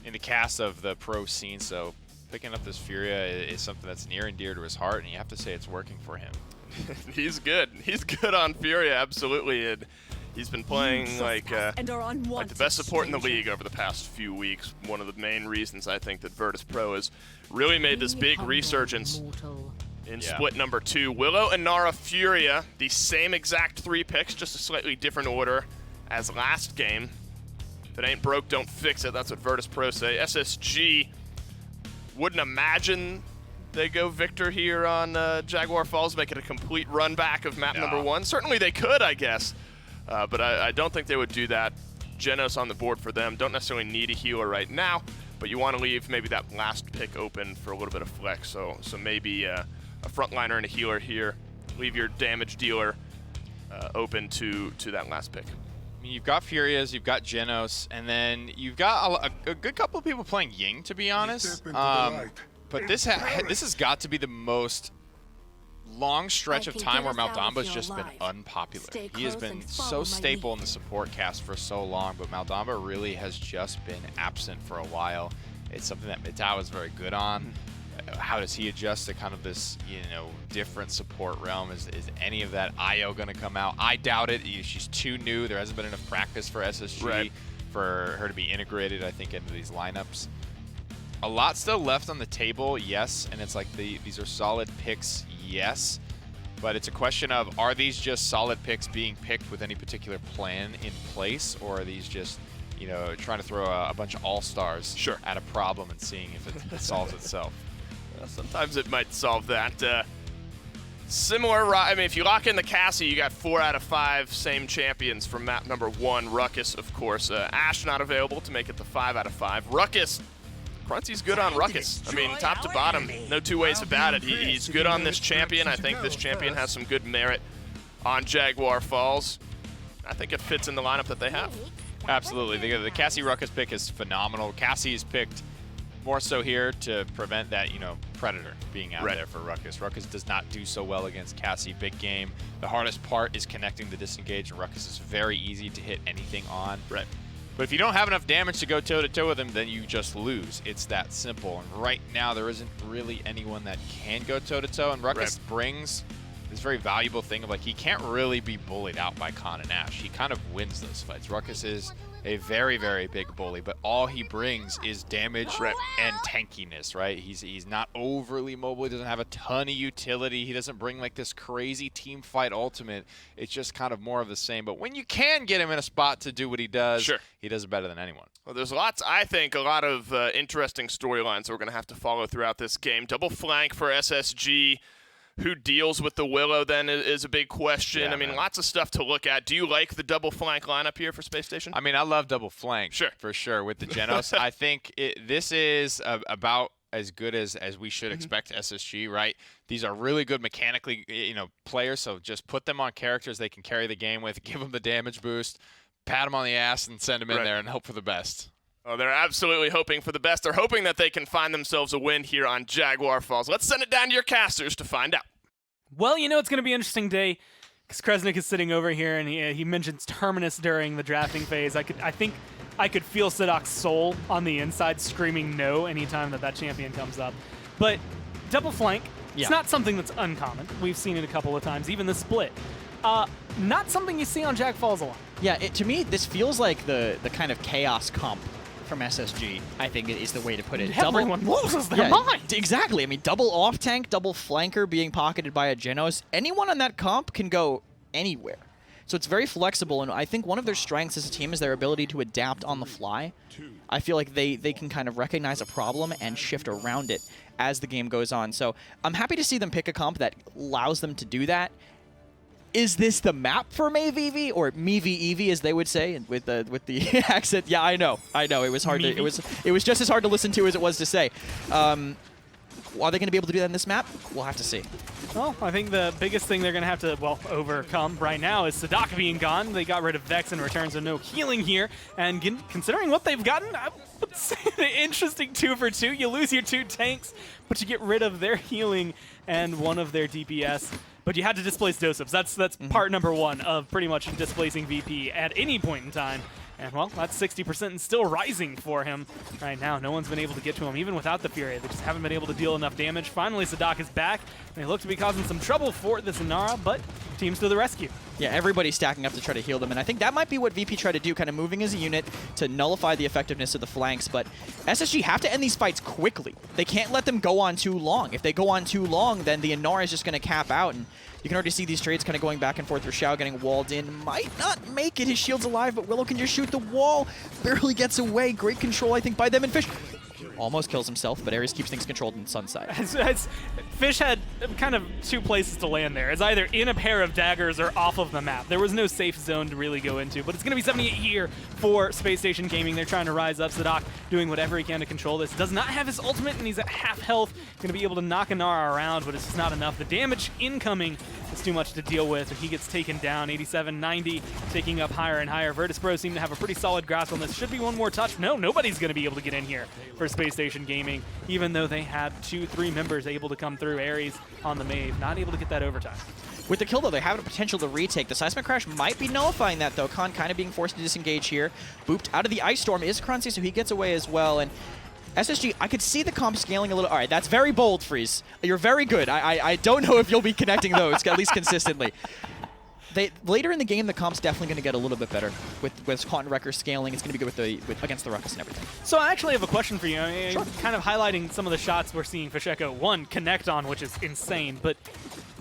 in the cast of the pro scene. So picking up this Furia is something that's near and dear to his heart, and you have to say it's working for him. He's good. He's good on Furia, absolutely. And he's been playing like the best support in the league over the past few weeks. One of the main reasons I think that Virtus.Pro has really made this big resurgence in split number 2. Willow and Nara Furia, the same exact 3 picks, just a slightly different order as last game. If it ain't broke, don't fix it. That's what Virtus.Pro say. SSG, wouldn't imagine they go Victor here on Jaguar Falls, make it a complete run back of map number 1. Certainly they could, I guess. But I don't think they would do that. Genos on the board for them. Don't necessarily need a healer right now, but you want to leave maybe that last pick open for a little bit of flex. So maybe a frontliner and a healer here. Leave your damage dealer open to that last pick. I mean, you've got Furias, you've got Genos, and then you've got a good couple of people playing Ying, to be honest. But this has got to be the most long stretch of time where Maldamba's just been unpopular. He has been so staple in the support cast for so long, but Maldamba really has just been absent for a while. It's something that Mitao is very good on. How does he adjust to kind of this, you know, different support realm? Is any of that IO going to come out? I doubt it. She's too new. There hasn't been enough practice for SSG for her to be integrated, I think, into these lineups. A lot still left on the table, yes, and it's like these are solid picks, yes, but it's a question of, are these just solid picks being picked with any particular plan in place, or are these just, you know, trying to throw a bunch of all-stars at a problem and seeing if it solves itself? Sometimes it might solve that. Similar, I mean, if you lock in the Cassie, you got 4 out of 5 same champions from map number 1. Ruckus, of course. Ash not available to make it the 5 out of 5. Ruckus Cruncy's good on Ruckus. I mean, top to bottom, no two ways about it. He's good on this champion. I think this champion has some good merit on Jaguar Falls. I think it fits in the lineup that they have. Absolutely. The Cassie Ruckus pick is phenomenal. Cassie is picked more so here to prevent that, Predator being out there for Ruckus. Ruckus does not do so well against Cassie. Big game. The hardest part is connecting the disengage, and Ruckus is very easy to hit anything on. Right. But if you don't have enough damage to go toe-to-toe with him, then you just lose. It's that simple. And right now, there isn't really anyone that can go toe-to-toe, and Ruckus brings this very valuable thing of, he can't really be bullied out by Khan and Ash. He kind of wins those fights. Ruckus is a very, very big bully, but all he brings is damage and tankiness, right? He's not overly mobile. He doesn't have a ton of utility. He doesn't bring this crazy team fight ultimate. It's just kind of more of the same. But when you can get him in a spot to do what he does, he does it better than anyone. Well, there's I think, a lot of interesting storylines that we're going to have to follow throughout this game. Double flank for SSG. Who deals with the Willow then is a big question. Yeah, I mean, lots of stuff to look at. Do you like the double flank lineup here for Space Station? I mean, I love double flank for sure with the Genos. I think this is about as good as we should expect SSG, right? These are really good mechanically, players, so just put them on characters they can carry the game with, give them the damage boost, pat them on the ass, and send them in there and hope for the best. Oh, they're absolutely hoping for the best. They're hoping that they can find themselves a win here on Jaguar Falls. Let's send it down to your casters to find out. Well, it's going to be an interesting day because Kresnik is sitting over here, and he mentions Terminus during the drafting phase. I think I could feel Sadok's soul on the inside screaming no anytime that champion comes up. But double flank, it's not something that's uncommon. We've seen it a couple of times, even the split. Not something you see on Jag Falls a lot. Yeah, to me, this feels like the kind of chaos comp from SSG, I think is the way to put it. Everyone loses their mind. Exactly. I mean, double off-tank, double flanker being pocketed by a Genos. Anyone on that comp can go anywhere. So it's very flexible, and I think one of their strengths as a team is their ability to adapt on the fly. I feel like they can kind of recognize a problem and shift around it as the game goes on. So I'm happy to see them pick a comp that allows them to do that. Is this the map for Maeve Eevee, or Meevee Eevee, as they would say, with the accent? Yeah, I know. It was hard to. It was just as hard to listen to as it was to say. Are they going to be able to do that in this map? We'll have to see. Well, I think the biggest thing they're going to have to, overcome right now is Sadok being gone. They got rid of Vex in return, so no healing here. And considering what they've gotten, I would say an interesting 2 for 2. You lose your 2 tanks, but you get rid of their healing and one of their DPS. But you had to displace Doseps. That's part number 1 of pretty much displacing VP at any point in time. And, well, that's 60% and still rising for him right now. No one's been able to get to him, even without the Fury. They just haven't been able to deal enough damage. Finally, Sadok is back. They look to be causing some trouble for the Inara, but teams to the rescue. Yeah, everybody's stacking up to try to heal them, and I think that might be what VP tried to do, kind of moving as a unit to nullify the effectiveness of the flanks, but SSG have to end these fights quickly. They can't let them go on too long. If they go on too long, then the Inara is just going to cap out, and you can already see these trades kind of going back and forth. Rashao getting walled in. Might not make it. His shield's alive, but Willow can just shoot the wall. Barely gets away. Great control, I think, by them. And Fish almost kills himself, but Ares keeps things controlled in Sunside. Fish had kind of 2 places to land there. It's either in a pair of daggers or off of the map. There was no safe zone to really go into, but it's going to be 78 here for Space Station Gaming. They're trying to rise up. Sadok doing whatever he can to control this. Does not have his ultimate, and he's at half health. Going to be able to knock Inara around, but it's just not enough. The damage incoming is too much to deal with. He gets taken down, 87, 90, taking up higher and higher. Virtus.Pro seem to have a pretty solid grasp on this. Should be one more touch. No, nobody's going to be able to get in here for Space Station Gaming, even though they had 2-3 members able to come through. Ares on the Maeve, not able to get that overtime. With the kill, though, they have a potential to retake. The Seismic Crash might be nullifying that, though. Khan kind of being forced to disengage here. Booped out of the Ice Storm is Cruncy, so he gets away as well. And SSG, I could see the comp scaling a little. All right, that's very bold, Freeze. You're very good. I don't know if you'll be connecting those, at least consistently. Later in the game, the comp's definitely going to get a little bit better with Cotton Wrecker scaling. It's going to be good against the Ruckus and everything. So I actually have a question for you. I mean, sure. Kind of highlighting some of the shots we're seeing Fisheko, 1, connect on, which is insane. But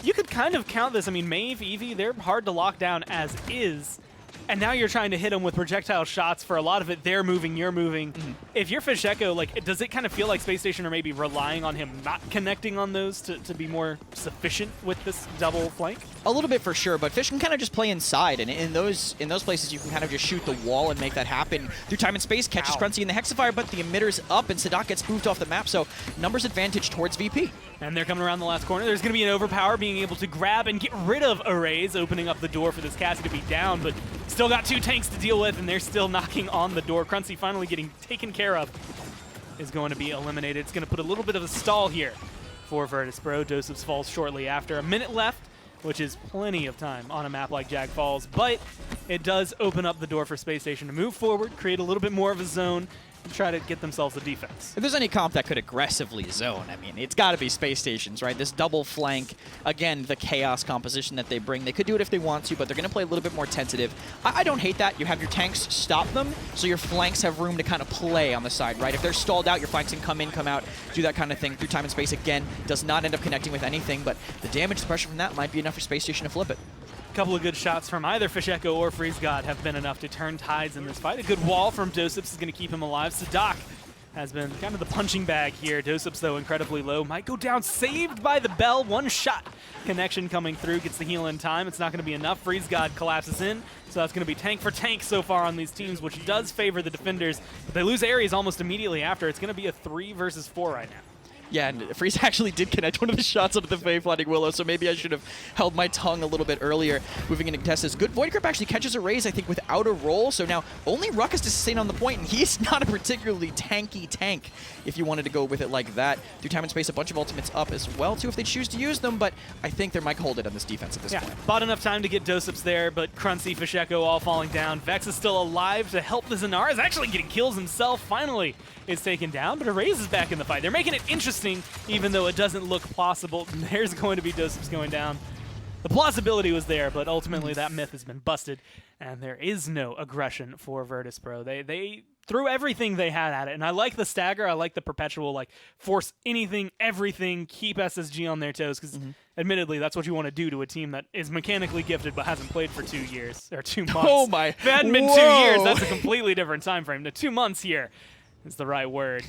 you could kind of count this. I mean, Maeve, Eevee, they're hard to lock down as is. and now you're trying to hit them with projectile shots. For a lot of it, they're moving, you're moving. If you're Fish Echo, like, does it kind of feel like Spacestation are maybe relying on him not connecting on those to be more sufficient with this double flank? A little bit for sure, but Fish can kind of just play inside, and in those places you can kind of just shoot the wall and make that happen through time and space. Catches Crunchy in the Hexifier, but the emitter's up, and Sadak gets moved off the map, so numbers advantage towards VP. And they're coming around the last corner. There's going to be an overpower, being able to grab and get rid of arrays, opening up the door for this Cassie to be down, but still got 2 tanks to deal with, and they're still knocking on the door. Crunchy finally getting taken care of is going to be eliminated. It's going to put a little bit of a stall here for Virtus.Pro. Doseps falls shortly after. A minute left, which is plenty of time on a map like Jag Falls, but it does open up the door for Spacestation to move forward, create a little bit more of a zone, and try to get themselves a defense. If there's any comp that could aggressively zone, I mean, it's got to be Space Stations, right? This double flank, again, the chaos composition that they bring. They could do it if they want to, but they're going to play a little bit more tentative. I don't hate that. You have your tanks stop them, so your flanks have room to kind of play on the side, right? If they're stalled out, your flanks can come in, come out, do that kind of thing through time and space. Again, does not end up connecting with anything, but the damage, the pressure from that might be enough for Space Station to flip it. A couple of good shots from either Fish Echo or Freeze God have been enough to turn tides in this fight. A good wall from Doseps is going to keep him alive. Sadak has been kind of the punching bag here. Doseps, though, incredibly low. Might go down, saved by the bell. 1 shot connection coming through, gets the heal in time. It's not going to be enough. Freeze God collapses in, so that's going to be tank for tank so far on these teams, which does favor the defenders. But they lose Ares almost immediately after. It's going to be a 3 versus 4 right now. Yeah, and Freeze actually did connect one of the shots onto the Fae Flying Willow, so maybe I should have held my tongue a little bit earlier. Moving into contestants. Good Void Grip actually catches a raise, I think, without a roll, so now only Ruckus to sustain on the point, and he's not a particularly tanky tank, if you wanted to go with it like that. Through time and space, a bunch of ultimates up as well, too, if they choose to use them, but I think they might hold it on this defense at this point. Bought enough time to get Doseps there, but Crunchy, Fish Echo all falling down. Vex is still alive to help the Zanar, is actually getting kills himself, finally is taken down, but Erase is back in the fight. They're making it interesting, even though it doesn't look plausible. There's going to be Doseps going down. The plausibility was there, but ultimately that myth has been busted, and there is no aggression for Virtus.Pro. They threw everything they had at it, and I like the stagger. I like the perpetual, like, force anything, everything, keep SSG on their toes, because admittedly, that's what you want to do to a team that is mechanically gifted but hasn't played for 2 years, or 2 months. Oh my! If it hadn't been 2 years, that's a completely different time frame. The 2 months here is the right word.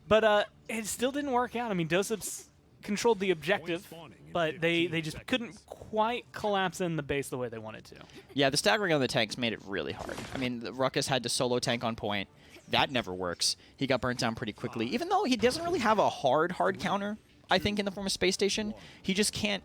But it still didn't work out. I mean, Doseps controlled the objective, but they just couldn't quite collapse in the base the way they wanted to. Yeah, the staggering on the tanks made it really hard. I mean, the Ruckus had to solo tank on point. That never works. He got burnt down pretty quickly. Even though he doesn't really have a hard counter, I think, in the form of Space Station, he just can't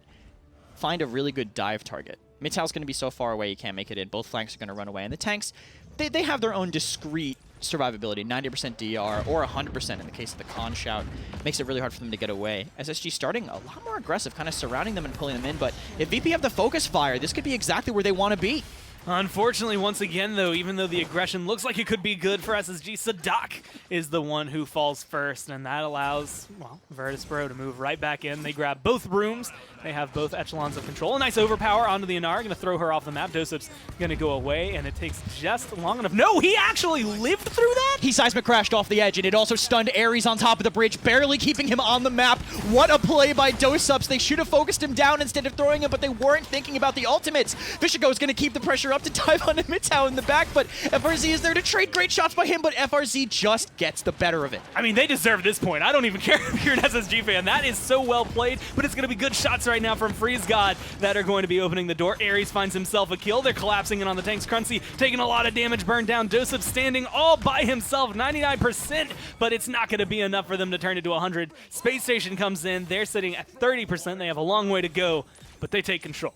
find a really good dive target. Mittal's going to be so far away he can't make it in. Both flanks are going to run away. And the tanks, they have their own discrete survivability, 90% DR or 100% in the case of the Con Shout. Makes it really hard for them to get away. SSG starting a lot more aggressive, kind of surrounding them and pulling them in, but if VP have the focus fire, this could be exactly where they want to be. Unfortunately, once again, though, even though the aggression looks like it could be good for SSG, Sadak is the one who falls first, and that allows, well, Virtus.Pro to move right back in. They grab both rooms. They have both echelons of control. A nice overpower onto the Anar, going to throw her off the map. Doseps going to go away, and it takes just long enough. No, he actually lived through that? He seismic crashed off the edge, and it also stunned Ares on top of the bridge, barely keeping him on the map. What a play by Doseps. They should have focused him down instead of throwing him, but they weren't thinking about the ultimates. Vishigo is going to keep the pressure up to dive on Mittal in the back, but FRZ is there to trade great shots by him, but FRZ just gets the better of it. I mean, they deserve this point. I don't even care if you're an SSG fan. That is so well played, but it's going to be good shots right now from Freeze God that are going to be opening the door. Ares finds himself a kill. They're collapsing in on the tanks. Crunchy taking a lot of damage, burned down. Doseps standing all by himself, 99%, but it's not going to be enough for them to turn it to 100. Space Station comes in. They're sitting at 30%. They have a long way to go, but they take control.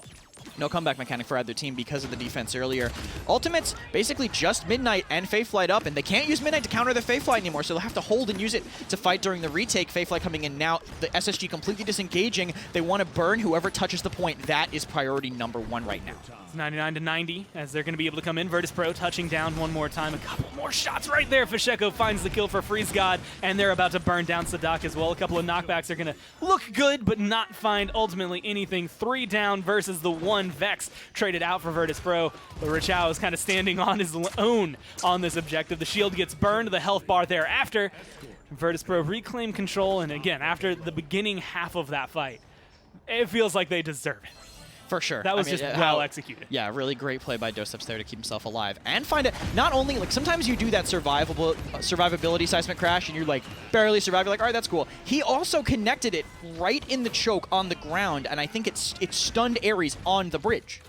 No comeback mechanic for either team because of the defense earlier. Ultimates, basically just Midnight and Fae Flight up, and they can't use Midnight to counter the Fae Flight anymore, so they'll have to hold and use it to fight during the retake. Fae Flight coming in now, the SSG completely disengaging. They want to burn whoever touches the point. That is priority number 1 right now. It's 99 to 90 as they're going to be able to come in. Virtus.Pro touching down one more time. A couple more shots right there. Fish Echo finds the kill for Freeze God, and they're about to burn down Sadak as well. A couple of knockbacks are going to look good, but not find ultimately anything. 3 down versus the 1. Vex traded out for Virtus.Pro, but Richao is kind of standing on his own on this objective. The shield gets burned, the health bar thereafter. Virtus.Pro reclaim control, and again, after the beginning half of that fight, it feels like they deserve it. For sure. That was I mean, just well executed. Yeah, really great play by Doseps there to keep himself alive. And find it, not only, like, sometimes you do that survivability seismic crash and you're, like, barely survive. You're like, all right, that's cool. He also connected it right in the choke on the ground, and I think it stunned Ares on the bridge.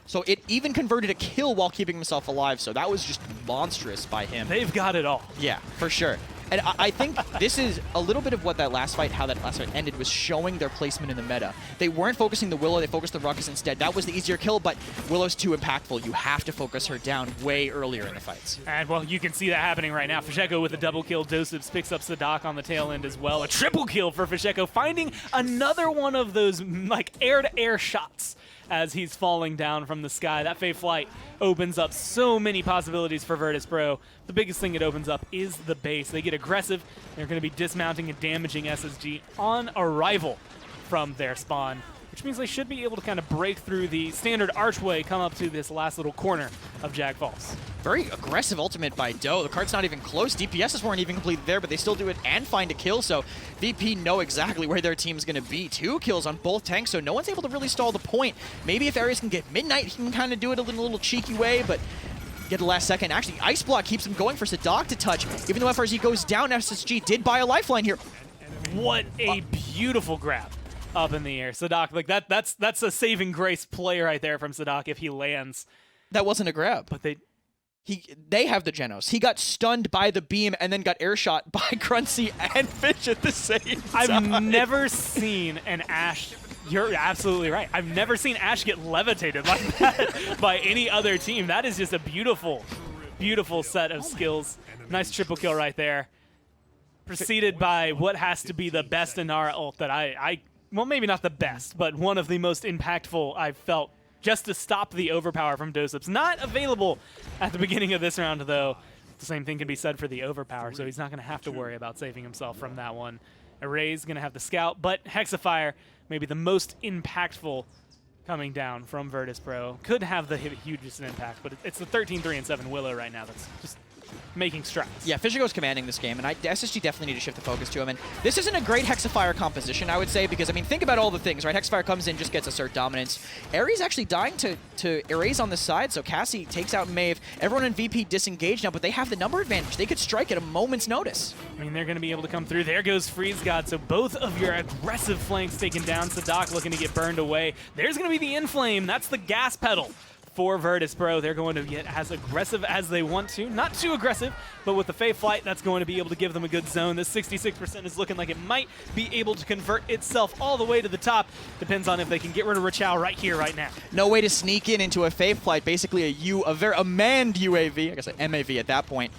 So it even converted a kill while keeping himself alive, so that was just monstrous by him. They've got it all. Yeah, for sure. And I think this is a little bit of what that last fight, how that last fight ended, was showing their placement in the meta. They weren't focusing the Willow, they focused the Ruckus instead. That was the easier kill, but Willow's too impactful. You have to focus her down way earlier in the fights. And, well, you can see that happening right now. Fasheko with a double kill. Doseps picks up Sadak on the tail end as well. A triple kill for Fasheko, finding another one of those, like, air-to-air shots as he's falling down from the sky. That Fey Flight opens up so many possibilities for Virtus.Pro. The biggest thing it opens up is the base. They get aggressive. They're going to be dismounting and damaging SSG on arrival from their spawn, which means they should be able to kind of break through the standard archway, come up to this last little corner of Jag Falls. Very aggressive ultimate by Doe. The card's not even close. DPSs weren't even completed there, but they still do it and find a kill, so VP know exactly where their team's going to be. 2 kills on both tanks, so no one's able to really stall the point. Maybe if Ares can get Midnight, he can kind of do it in a little cheeky way, but get the last second. Actually, Ice Block keeps him going for Sadak to touch. Even though FRZ goes down, SSG did buy a lifeline here. What a beautiful grab up in the air. Sadak, like that's a saving grace play right there from Sadak if he lands. That wasn't a grab. But they have the Genos. He got stunned by the beam and then got air shot by Gruncy and Fish at the same time. I've never seen an Ashe. You're absolutely right. I've never seen Ashe get levitated like that by any other team. That is just a beautiful, beautiful set of skills. Nice triple kill right there. Preceded by what has to be the best Inara ult that well, maybe not the best, but one of the most impactful I've felt just to stop the overpower from Doseps. Not available at the beginning of this round, though. The same thing can be said for the overpower, so he's not going to have to worry about saving himself from that one. Array's going to have the scout, but Hexafire, maybe the most impactful coming down from Virtus.Pro. Could have the hugest impact, but it's the 13-3-7 Willow right now that's just making strides. Yeah, Fishigo's commanding this game, and SSG definitely need to shift the focus to him. And this isn't a great Hexafire composition, I would say, because, I mean, think about all the things, right? Hexafire comes in, just gets assert dominance. Ares actually dying to erase on the side, so Cassie takes out Maeve. Everyone in VP disengaged now, but they have the number advantage. They could strike at a moment's notice. I mean, they're going to be able to come through. There goes Freeze God, so both of your aggressive flanks taken down. Sadak looking to get burned away. There's going to be the Inflame. That's the gas pedal for Virtus.Pro. They're going to get as aggressive as they want to. Not too aggressive, but with the Fey Flight, that's going to be able to give them a good zone. This 66% is looking like it might be able to convert itself all the way to the top. Depends on if they can get rid of Rachel right here, right now. No way to sneak into a Fey Flight, basically a manned UAV, I guess an MAV at that point.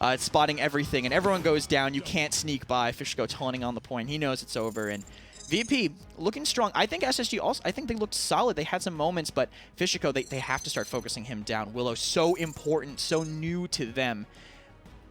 It's spotting everything, and everyone goes down. You can't sneak by. Fishgo taunting on the point. He knows it's over, and VP looking strong. I think SSG also, I think they looked solid. They had some moments, but Fishiko, they have to start focusing him down. Willow, so important, so new to them.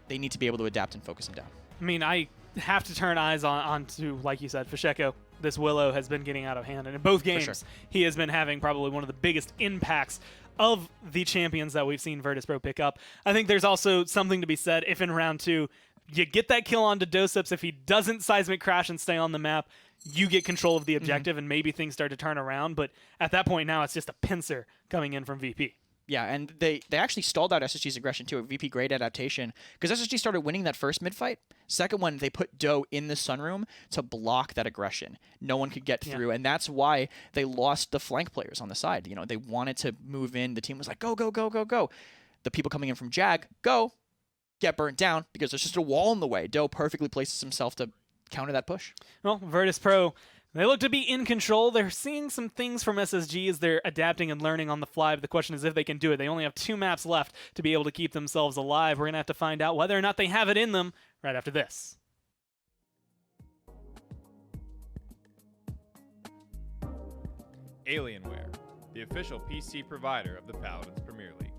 They need to be able to adapt and focus him down. I mean, I have to turn eyes on to, like you said, Fisheko. This Willow has been getting out of hand, and in both games, he has been having probably one of the biggest impacts of the champions that we've seen Virtus.Pro pick up. I think there's also something to be said if in round 2, you get that kill onto Doseps. If he doesn't seismic crash and stay on the map, you get control of the objective, and maybe things start to turn around. But at that point now, it's just a pincer coming in from VP. Yeah, and they actually stalled out SSG's aggression too. VP great adaptation, because SSG started winning that first mid-fight. Second one, they put Doe in the sunroom to block that aggression. No one could get through, and that's why they lost the flank players on the side. You know, they wanted to move in. The team was like, go, go, go, go, go. The people coming in from Jag, go, get burnt down, because there's just a wall in the way. Doe perfectly places himself to counter that push. Well, Virtus.Pro, they look to be in control. They're seeing some things from SSG as they're adapting and learning on the fly, but the question is if they can do it. They only have 2 maps left to be able to keep themselves alive. We're going to have to find out whether or not they have it in them right after this. Alienware, the official PC provider of the Paladins Premier League.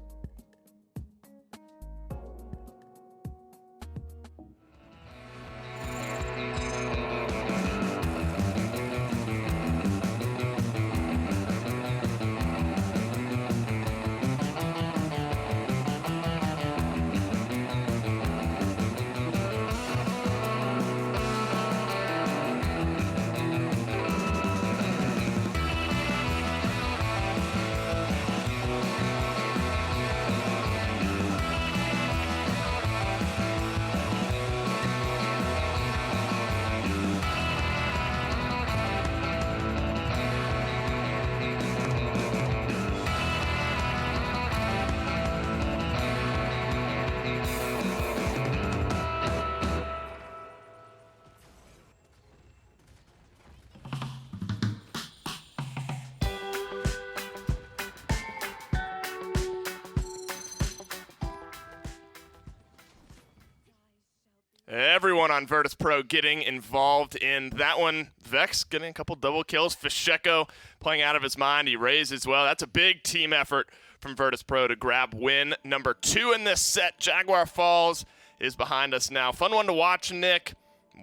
Everyone on Virtus.Pro getting involved in that one. Vex getting a couple double kills. Fisheko playing out of his mind. He raised as well. That's a big team effort from Virtus.Pro to grab win number 2 in this set. Jaguar Falls is behind us now. Fun one to watch, Nick.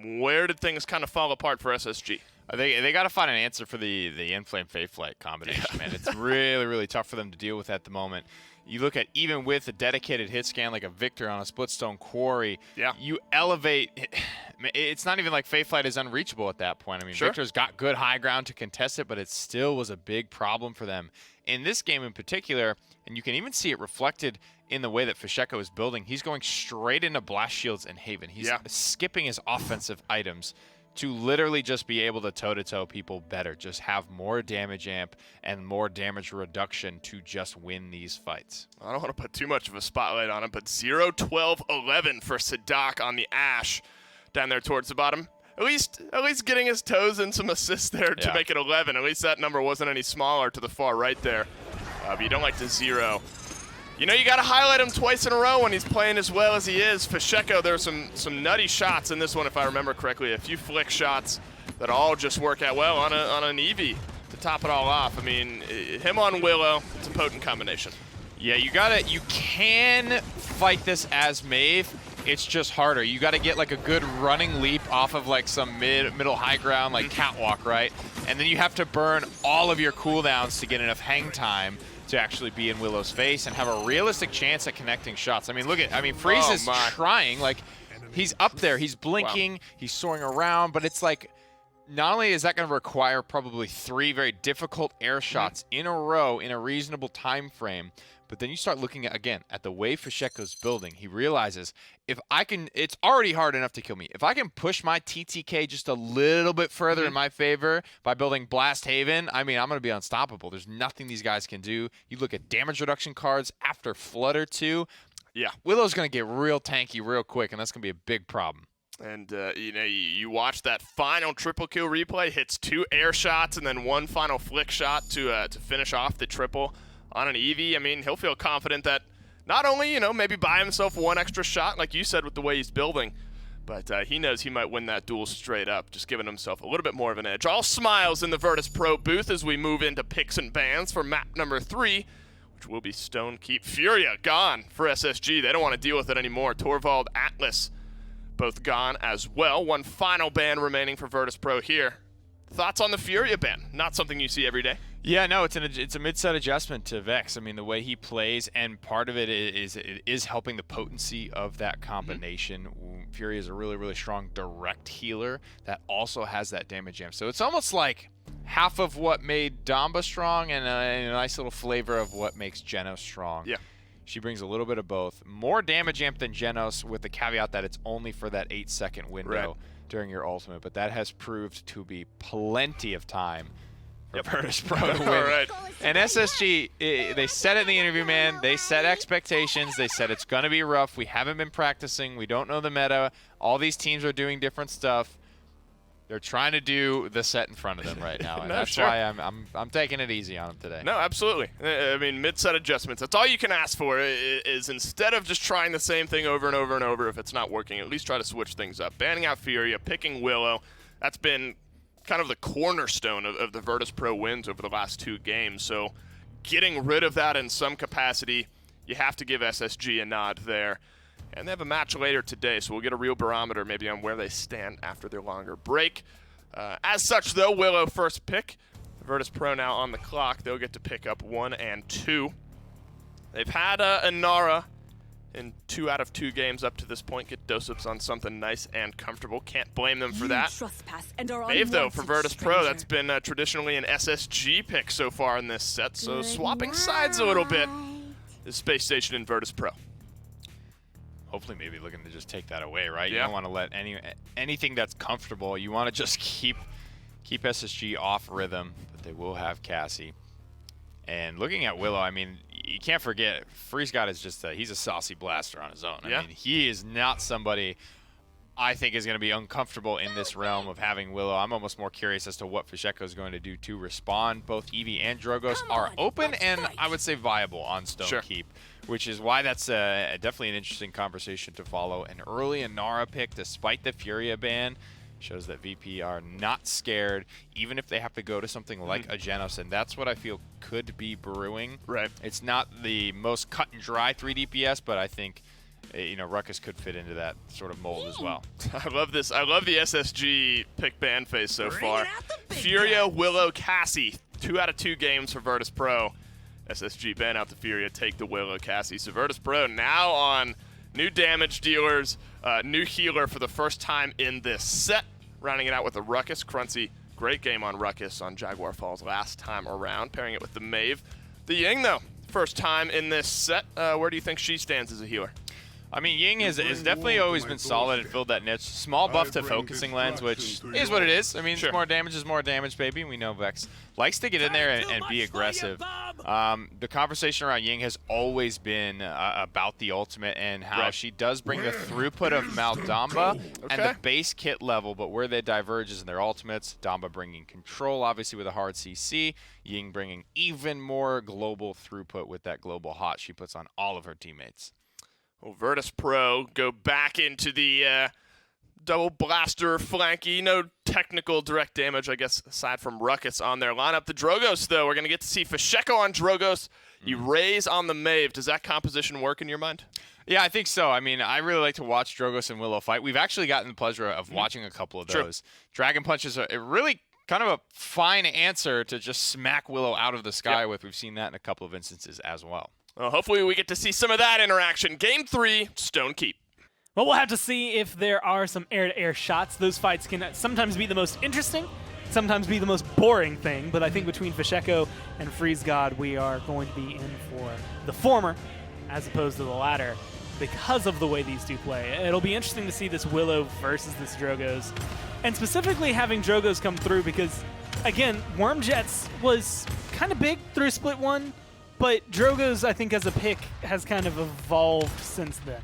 Where did things kind of fall apart for SSG? They got to find an answer for the Inflame Faith Flight combination, man. It's really, really tough for them to deal with at the moment. You look at even with a dedicated hit scan like a Victor on a Splitstone Quarry, you elevate. It's not even like Faith Flight is unreachable at that point. I mean, Victor's got good high ground to contest it, but it still was a big problem for them. In this game in particular, and you can even see it reflected in the way that Fisheko is building, he's going straight into Blast Shields and Haven. He's skipping his offensive items to literally just be able to toe-to-toe people better, just have more damage amp and more damage reduction to just win these fights. I don't want to put too much of a spotlight on him, but 0-12-11 for Sadak on the Ashe down there towards the bottom. At least getting his toes in some assists there to make it 11. At least that number wasn't any smaller to the far right there. But you don't like to zero. You know, you got to highlight him twice in a row when he's playing as well as he is. Fisheko, there were some nutty shots in this one, if I remember correctly. A few flick shots that all just work out well on an Eevee to top it all off. I mean, him on Willow, it's a potent combination. Yeah, you can fight this as Maeve. It's just harder. You got to get like a good running leap off of like some middle high ground, like catwalk, right? And then you have to burn all of your cooldowns to get enough hang time to actually be in Willow's face and have a realistic chance at connecting shots. I mean, Freeze is trying. Like, he's up there. He's blinking. He's soaring around. But it's like, not only is that going to require probably 3 very difficult air shots in a row in a reasonable time frame, but then you start looking at the way Fisheko's building. He realizes, if I can, it's already hard enough to kill me. If I can push my TTK just a little bit further in my favor by building Blast Haven, I mean, I'm going to be unstoppable. There's nothing these guys can do. You look at damage reduction cards after Flutter 2. Yeah, Willow's going to get real tanky real quick, and that's going to be a big problem. And, you know, you watch that final triple kill replay, hits 2 air shots and then 1 final flick shot to finish off the triple on an Eevee. I mean, he'll feel confident that not only, you know, maybe buy himself 1 extra shot, like you said, with the way he's building, but he knows he might win that duel straight up, just giving himself a little bit more of an edge. All smiles in the Virtus.Pro booth as we move into picks and bans for map number 3, which will be Stone Keep. Furia gone for SSG. They don't want to deal with it anymore. Torvald, Atlas, both gone as well. 1 final ban remaining for Virtus.Pro here. Thoughts on the Furia ban? Not something you see every day. Yeah, no, it's a mid-set adjustment to Vex. I mean, the way he plays, and part of it is helping the potency of that combination. Fury is a really, really strong direct healer that also has that damage amp. So it's almost like half of what made Damba strong and a nice little flavor of what makes Genos strong. Yeah. She brings a little bit of both. More damage amp than Genos, with the caveat that it's only for that 8-second window during your ultimate, but that has proved to be plenty of time for Virtus.Pro to win. Right. And SSG, they said it in the interview, man. They set expectations. They said it's going to be rough. We haven't been practicing. We don't know the meta. All these teams are doing different stuff. They're trying to do the set in front of them right now, and that's why I'm taking it easy on them today. No, absolutely. I mean, mid-set adjustments. That's all you can ask for. Is instead of just trying the same thing over and over and over, if it's not working, at least try to switch things up. Banning out Furia, picking Willow. That's been kind of the cornerstone of the Virtus.Pro wins over the last 2 games. So, getting rid of that in some capacity, you have to give SSG a nod there. And they have a match later today, so we'll get a real barometer maybe on where they stand after their longer break. As such, though, Willow first pick. Virtus.Pro now on the clock. They'll get to pick up 1 and 2. They've had Inara in 2 out of 2 games up to this point. Get dose-ups on something nice and comfortable. Can't blame them for that. Maeve, though, for Virtus.Pro, that's been traditionally an SSG pick so far in this set. So swapping sides a little bit is Spacestation and Virtus.Pro. Hopefully maybe looking to just take that away, right? You don't want to let anything that's comfortable. You want to just keep SSG off rhythm, but they will have Cassie. And looking at Willow, I mean, you can't forget, Freeze God is just he's a saucy blaster on his own. I mean, he is not somebody I think is going to be uncomfortable in this realm of having Willow. I'm almost more curious as to what Fisheko is going to do to respond. Both Eevee and Drogos are open and I would say viable on Stone Keep, which is why that's definitely an interesting conversation to follow. An early Inara pick despite the Furia ban shows that VP are not scared, even if they have to go to something like a Genos, and that's what I feel could be brewing. Right. It's not the most cut and dry 3 DPS, but I think Ruckus could fit into that sort of mold as well. I love this. I love the SSG pick ban phase so far. Furia, Willow, Cassie. 2 out of 2 games for Virtus.Pro. SSG ban out the Furia, take the Willow, Cassie. So Virtus.Pro now on new damage dealers, new healer for the first time in this set. Rounding it out with a Ruckus. Cruncy, great game on Ruckus on Jaguar Falls last time around, pairing it with the Mave. The Ying, though, first time in this set. Where do you think she stands as a healer? I mean, Ying has definitely always been solid and filled that niche. Small buff to focusing lens, which is what it is. I mean, more damage is more damage, baby. We know Vex likes to get in there and be aggressive. The conversation around Ying has always been about the ultimate and how she does bring the throughput of Maldamba and the base kit level, but where they diverge is in their ultimates. Damba bringing control, obviously, with a hard CC. Ying bringing even more global throughput with that global hot she puts on all of her teammates. Well, Virtus.Pro go back into the double blaster flanky. No technical direct damage, I guess, aside from Ruckus on their lineup. The Drogos, though, we're going to get to see Fisheko on Drogos. You raise on the Mave. Does that composition work in your mind? Yeah, I think so. I mean, I really like to watch Drogos and Willow fight. We've actually gotten the pleasure of watching a couple of those. Dragon Punch is a really kind of a fine answer to just smack Willow out of the sky with. We've seen that in a couple of instances as well. Well, hopefully we get to see some of that interaction. Game 3, Stone Keep. Well, we'll have to see if there are some air-to-air shots. Those fights can sometimes be the most interesting, sometimes be the most boring thing, but I think between Fisheko and Freeze God, we are going to be in for the former as opposed to the latter because of the way these two play. It'll be interesting to see this Willow versus this Drogos, and specifically having Drogos come through because, again, Wormjets was kind of big through Split 1, but Drogos, I think, as a pick, has kind of evolved since then.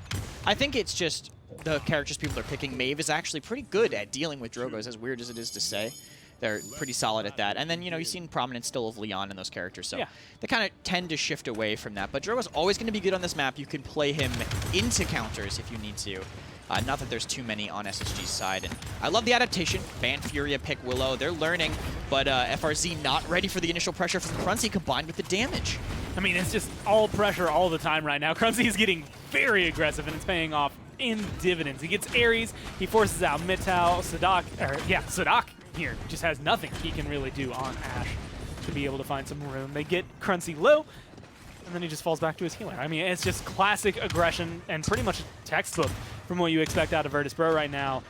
I think it's just the characters people are picking. Mave is actually pretty good at dealing with Drogos, as weird as it is to say. They're pretty solid at that. And then, you've seen prominence still of Leon in those characters, so they kind of tend to shift away from that. But Drogo's always going to be good on this map. You can play him into counters if you need to. Not that there's too many on SSG's side. And I love the adaptation. Ban Furia, pick Willow. They're learning, but FRZ not ready for the initial pressure from Cruncy combined with the damage. I mean, it's just all pressure all the time right now. Cruncy is getting very aggressive, and it's paying off in dividends. He gets Ares, he forces out Mitao, Sadak here just has nothing he can really do on Ashe to be able to find some room. They get Cruncy low, and then he just falls back to his healer. I mean, it's just classic aggression and pretty much a textbook from what you expect out of Virtus.Pro right now.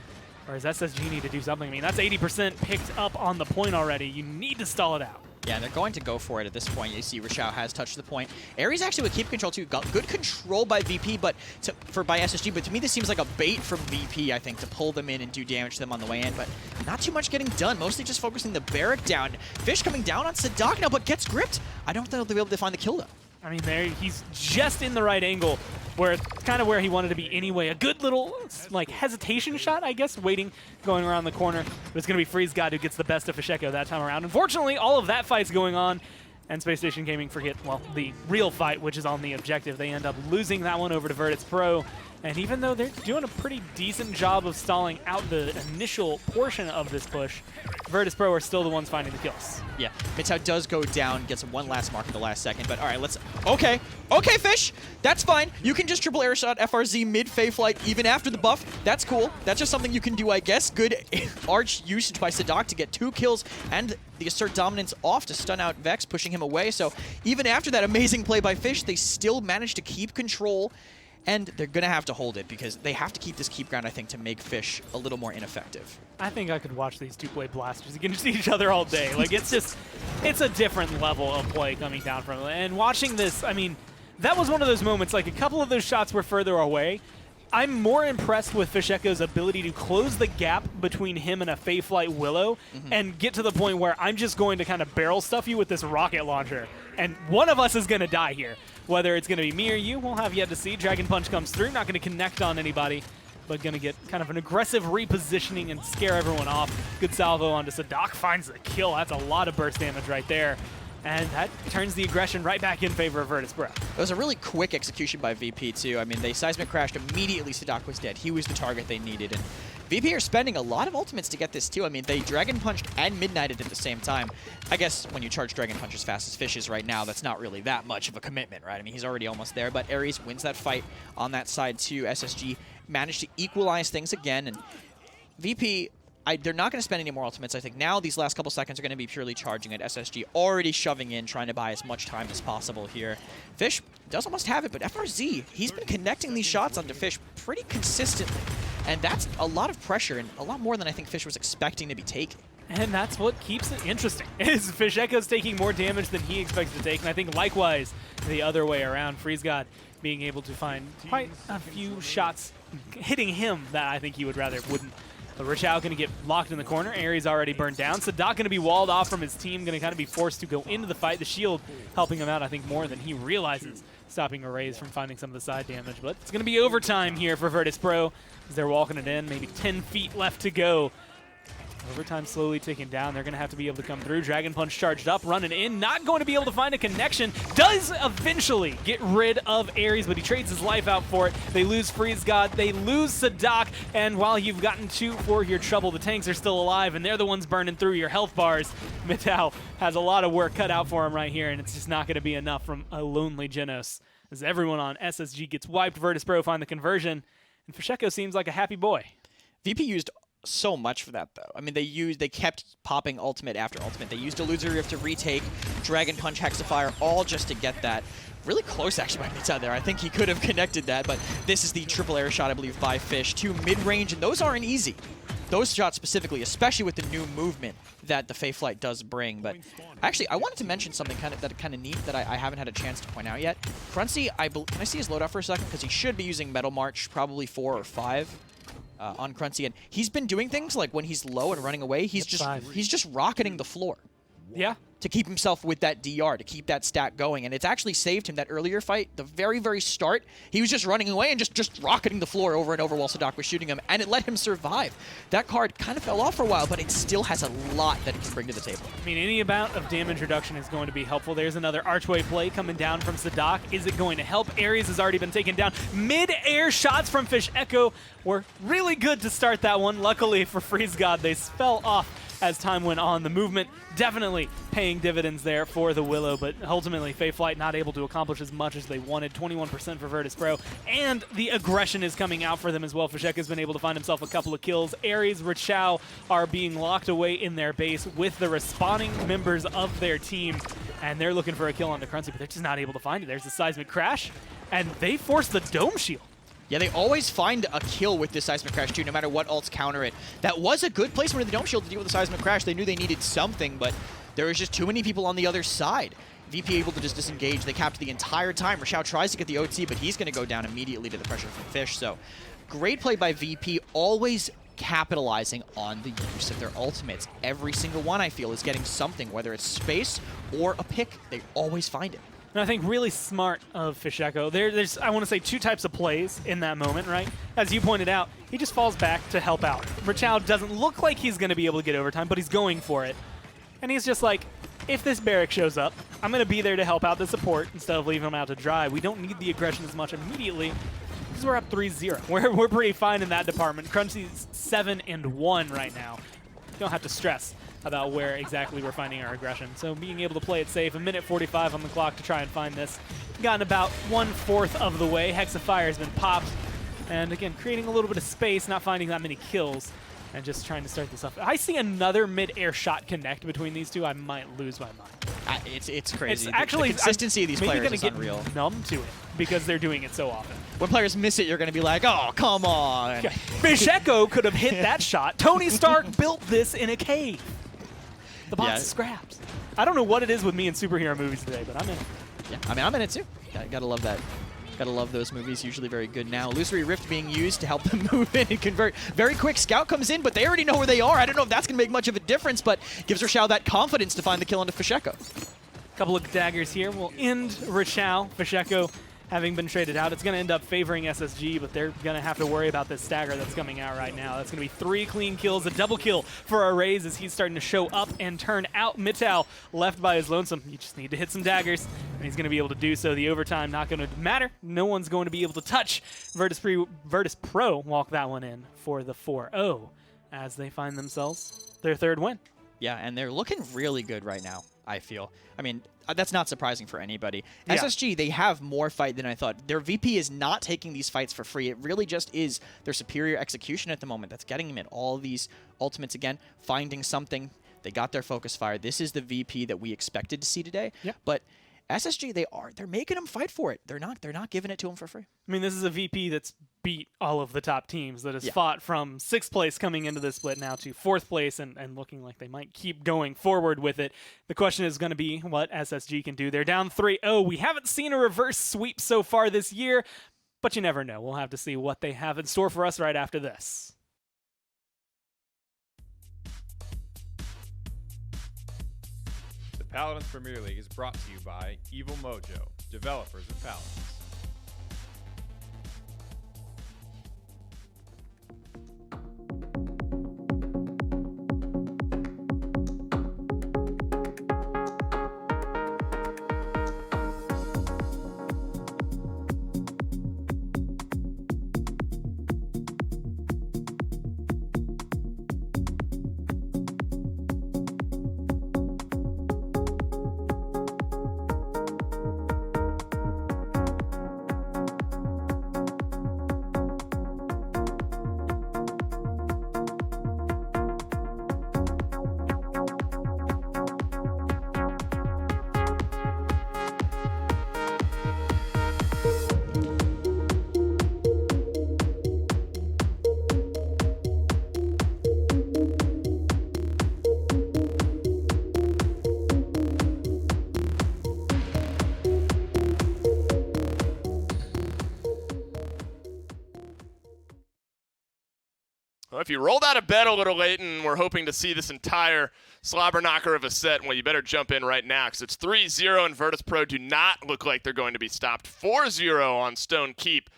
Or does SSG need to do something? I mean, that's 80% picked up on the point already. You need to stall it out. Yeah, they're going to go for it at this point. You see Rashao has touched the point. Ares actually would keep control too. Got good control by VP, by SSG, but to me this seems like a bait from VP, I think, to pull them in and do damage to them on the way in, but not too much getting done. Mostly just focusing the Barrack down. Fish coming down on Sadak now, but gets gripped. I don't think they'll be able to find the kill though. I mean, he's just in the right angle, where it's kind of where he wanted to be anyway. A good little, hesitation shot, I guess, going around the corner. But it's going to be Freeze God who gets the best of Fisheko that time around. Unfortunately, all of that fight's going on, and Spacestation Gaming forget, the real fight, which is on the objective. They end up losing that one over to Virtus.Pro. And even though they're doing a pretty decent job of stalling out the initial portion of this push, Virtus.Pro are still the ones finding the kills. Yeah, Mitao does go down, gets one last mark at the last second, but all right, let's... Okay, Fish! That's fine. You can just triple air shot FRZ mid-Fey flight even after the buff. That's cool. That's just something you can do, I guess. Good arch usage by Sadak to get 2 kills and the assert dominance off to stun out Vex, pushing him away. So even after that amazing play by Fish, they still managed to keep control. And they're going to have to hold it because they have to keep this keep ground, I think, to make Fish a little more ineffective. I think I could watch these two play blasters against each other all day. It's a different level of play coming down from them. And watching this, I mean, that was one of those moments, a couple of those shots were further away. I'm more impressed with Fisheko's ability to close the gap between him and a Fey Flight Willow and get to the point where I'm just going to kind of barrel stuff you with this rocket launcher. And one of us is going to die here. Whether it's going to be me or you, we'll have yet to see. Dragon Punch comes through, not going to connect on anybody. but going to get kind of an aggressive repositioning and scare everyone off. Good salvo onto Sadak, finds the kill. That's a lot of burst damage right there. And that turns the aggression right back in favor of Virtus.Pro. It was a really quick execution by VP, too. I mean, they seismic crashed immediately. Sadak was dead. He was the target they needed. And VP are spending a lot of ultimates to get this, too. I mean, they Dragon Punched and Midnighted at the same time. I guess when you charge Dragon Punch as fast as Fish is right now, that's not really that much of a commitment, right? I mean, he's already almost there. But Ares wins that fight on that side, too. SSG managed to equalize things again. And VP... they're not going to spend any more ultimates. I think now these last couple seconds are going to be purely charging at SSG, already shoving in, trying to buy as much time as possible here. Fish does almost have it, but FRZ, he's been connecting these shots onto Fish pretty consistently. And that's a lot of pressure and a lot more than I think Fish was expecting to be taking. And that's what keeps it interesting, is Fish Echo's taking more damage than he expects to take. And I think likewise the other way around, Freeze God being able to find quite a few shots hitting him that I think he wouldn't. But Rachao going to get locked in the corner. Ares already burned down. Sadak going to be walled off from his team, going to kind of be forced to go into the fight. The shield helping him out, I think, more than he realizes, stopping Arrays from finding some of the side damage. But it's going to be overtime here for Virtus.Pro as they're walking it in. Maybe 10 feet left to go. Overtime slowly ticking down. They're going to have to be able to come through. Dragon Punch charged up, running in. Not going to be able to find a connection. Does eventually get rid of Ares, but he trades his life out for it. They lose Freeze God. They lose Sadak. And while you've gotten 2 for your trouble, the tanks are still alive, and they're the ones burning through your health bars. Mitao has a lot of work cut out for him right here, and it's just not going to be enough from a lonely Genos. As everyone on SSG gets wiped, Virtus.Pro find the conversion, and Fasheko seems like a happy boy. VP used so much for that, though. I mean, they kept popping ultimate after ultimate. They used Illusory Rift to retake, Dragon Punch, Hexafire, all just to get that. Really close, actually, by Mitsa there. I think he could have connected that, but this is the triple air shot, I believe, by Fish to mid-range, and those aren't easy. Those shots specifically, especially with the new movement that the Fae Flight does bring. But actually, I wanted to mention something kind of neat that I haven't had a chance to point out yet. Cruncy, can I see his loadout for a second? Because he should be using Metal March, probably 4 or 5. On Cruncy, and he's been doing things like when he's low and running away, he's just rocketing the floor. Yeah. To keep himself with that DR, to keep that stat going, and it's actually saved him that earlier fight. The very, very start, he was just running away and just rocketing the floor over and over while Sadak was shooting him, and it let him survive. That card kind of fell off for a while, but it still has a lot that it can bring to the table. I mean, any amount of damage reduction is going to be helpful. There's another archway play coming down from Sadak. Is it going to help? Ares has already been taken down. Mid-air shots from Fish Echo were really good to start that one. Luckily for Freeze God, they fell off as time went on. The movement definitely paying dividends there for the Willow, but ultimately Fae Flight not able to accomplish as much as they wanted. 21% for Virtus.Pro, and the aggression is coming out for them as well. Fashek has been able to find himself a couple of kills. Ares, Rachao are being locked away in their base with the respawning members of their team, and they're looking for a kill on the Cruncy, but they're just not able to find it. There's the seismic crash, and they force the Dome Shield. Yeah, they always find a kill with this Seismic Crash, too, no matter what ults counter it. That was a good placement of the Dome Shield to deal with the Seismic Crash. They knew they needed something, but there was just too many people on the other side. VP able to just disengage. They capped the entire time. Rachao tries to get the OT, but he's going to go down immediately to the pressure from Fish. So, great play by VP, always capitalizing on the use of their ultimates. Every single one, I feel, is getting something, whether it's space or a pick. They always find it. And I think really smart of Fisheko. There's, I want to say, 2 types of plays in that moment, right? As you pointed out, he just falls back to help out. Rachao doesn't look like he's going to be able to get overtime, but he's going for it. And he's just like, if this barrack shows up, I'm going to be there to help out the support instead of leaving him out to dry. We don't need the aggression as much immediately because we're up 3-0. We're pretty fine in that department. Crunchy's 7-1 right now. Don't have to stress about where exactly we're finding our aggression. So being able to play it safe, 1:45 on the clock to try and find this. Gotten about 1/4 of the way. Hexafire has been popped. And again, creating a little bit of space, not finding that many kills, and just trying to start this up. I see another mid-air shot connect between these two. I might lose my mind. It's crazy. It's actually, the consistency of these players is unreal. Maybe gonna get numb to it because they're doing it so often. When players miss it, you're going to be like, oh, come on. Fisheko could have hit that shot. Tony Stark built this in a cave. The box of scraps. I don't know what it is with me in superhero movies today, but I'm in it. Yeah, I mean, I'm in it too. Gotta love that. Gotta love those movies, usually very good now. Illusory Rift being used to help them move in and convert. Very quick, Scout comes in, but they already know where they are. I don't know if that's gonna make much of a difference, but gives Rachao that confidence to find the kill onto Fasheko. Couple of daggers here will end Rachao. Fasheko having been traded out. It's going to end up favoring SSG, but they're going to have to worry about this stagger that's coming out right now. That's going to be 3 clean kills, a double kill for Arrays as he's starting to show up and turn out. Mitau left by his lonesome. You just need to hit some daggers, and he's going to be able to do so. The overtime not going to matter. No one's going to be able to touch Virtus.Pro walk that one in for the 4-0 as they find themselves their 3rd win. Yeah, and they're looking really good right now, I feel. I mean, that's not surprising for anybody. Yeah. SSG, they have more fight than I thought. Their VP is not taking these fights for free. It really just is their superior execution at the moment that's getting them in all these ultimates again, finding something. They got their focus fire. This is the VP that we expected to see today. Yeah. But SSG, they're making them fight for it. They're not giving it to them for free. I mean, this is a VP that's beat all of the top teams, that has fought from 6th place coming into this split now to 4th place and looking like they might keep going forward with it. The question is going to be what SSG can do. They're down 3-0. We haven't seen a reverse sweep so far this year, but you never know. We'll have to see what they have in store for us right after this. The Paladins Premier League is brought to you by Evil Mojo, developers of Paladins. Well, if you rolled out of bed a little late and we're hoping to see this entire slobber knocker of a set, well, you better jump in right now because it's 3-0 and Virtus.Pro do not look like they're going to be stopped. 4-0 on Stone Keep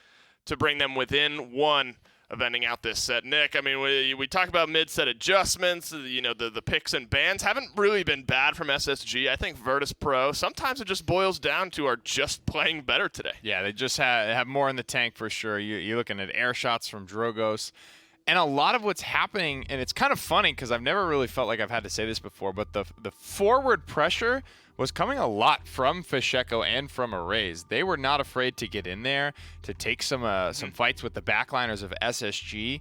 to bring them within 1 of ending out this set. Nick, I mean, we talk about mid-set adjustments. You know, the picks and bans haven't really been bad from SSG. I think Virtus.Pro, sometimes it just boils down to are just playing better today. Yeah, they just have more in the tank for sure. You're looking at air shots from Drogos. And a lot of what's happening, and it's kind of funny because I've never really felt like I've had to say this before, but the forward pressure was coming a lot from Fisheko and from Arrays. They were not afraid to get in there, to take some fights with the backliners of SSG.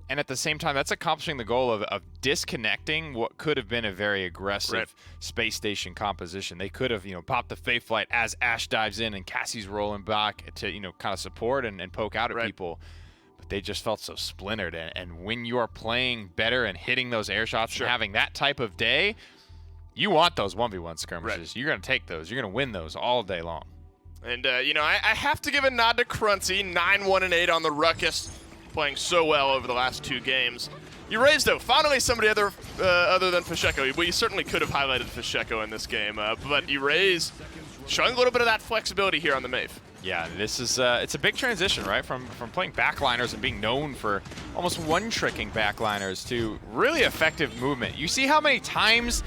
And at the same time, that's accomplishing the goal of disconnecting what could have been a very aggressive Space Station composition. They could have, popped the Faith Flight as Ash dives in and Cassie's rolling back to, kind of support and poke out at people. They just felt so splintered, and when you are playing better and hitting those air shots and having that type of day, you want those 1v1 skirmishes. You're going to take those. You're going to win those all day long. And, I have to give a nod to Crunchy, 9-1-8 on the Ruckus, playing so well over the last 2 games. Erase, though, finally somebody other than Fisheko. We certainly could have highlighted Fisheko in this game, but Erase showing a little bit of that flexibility here on the Maeve. Yeah, this is it's a big transition, right? From playing backliners and being known for almost one-tricking backliners to really effective movement. You see how many times,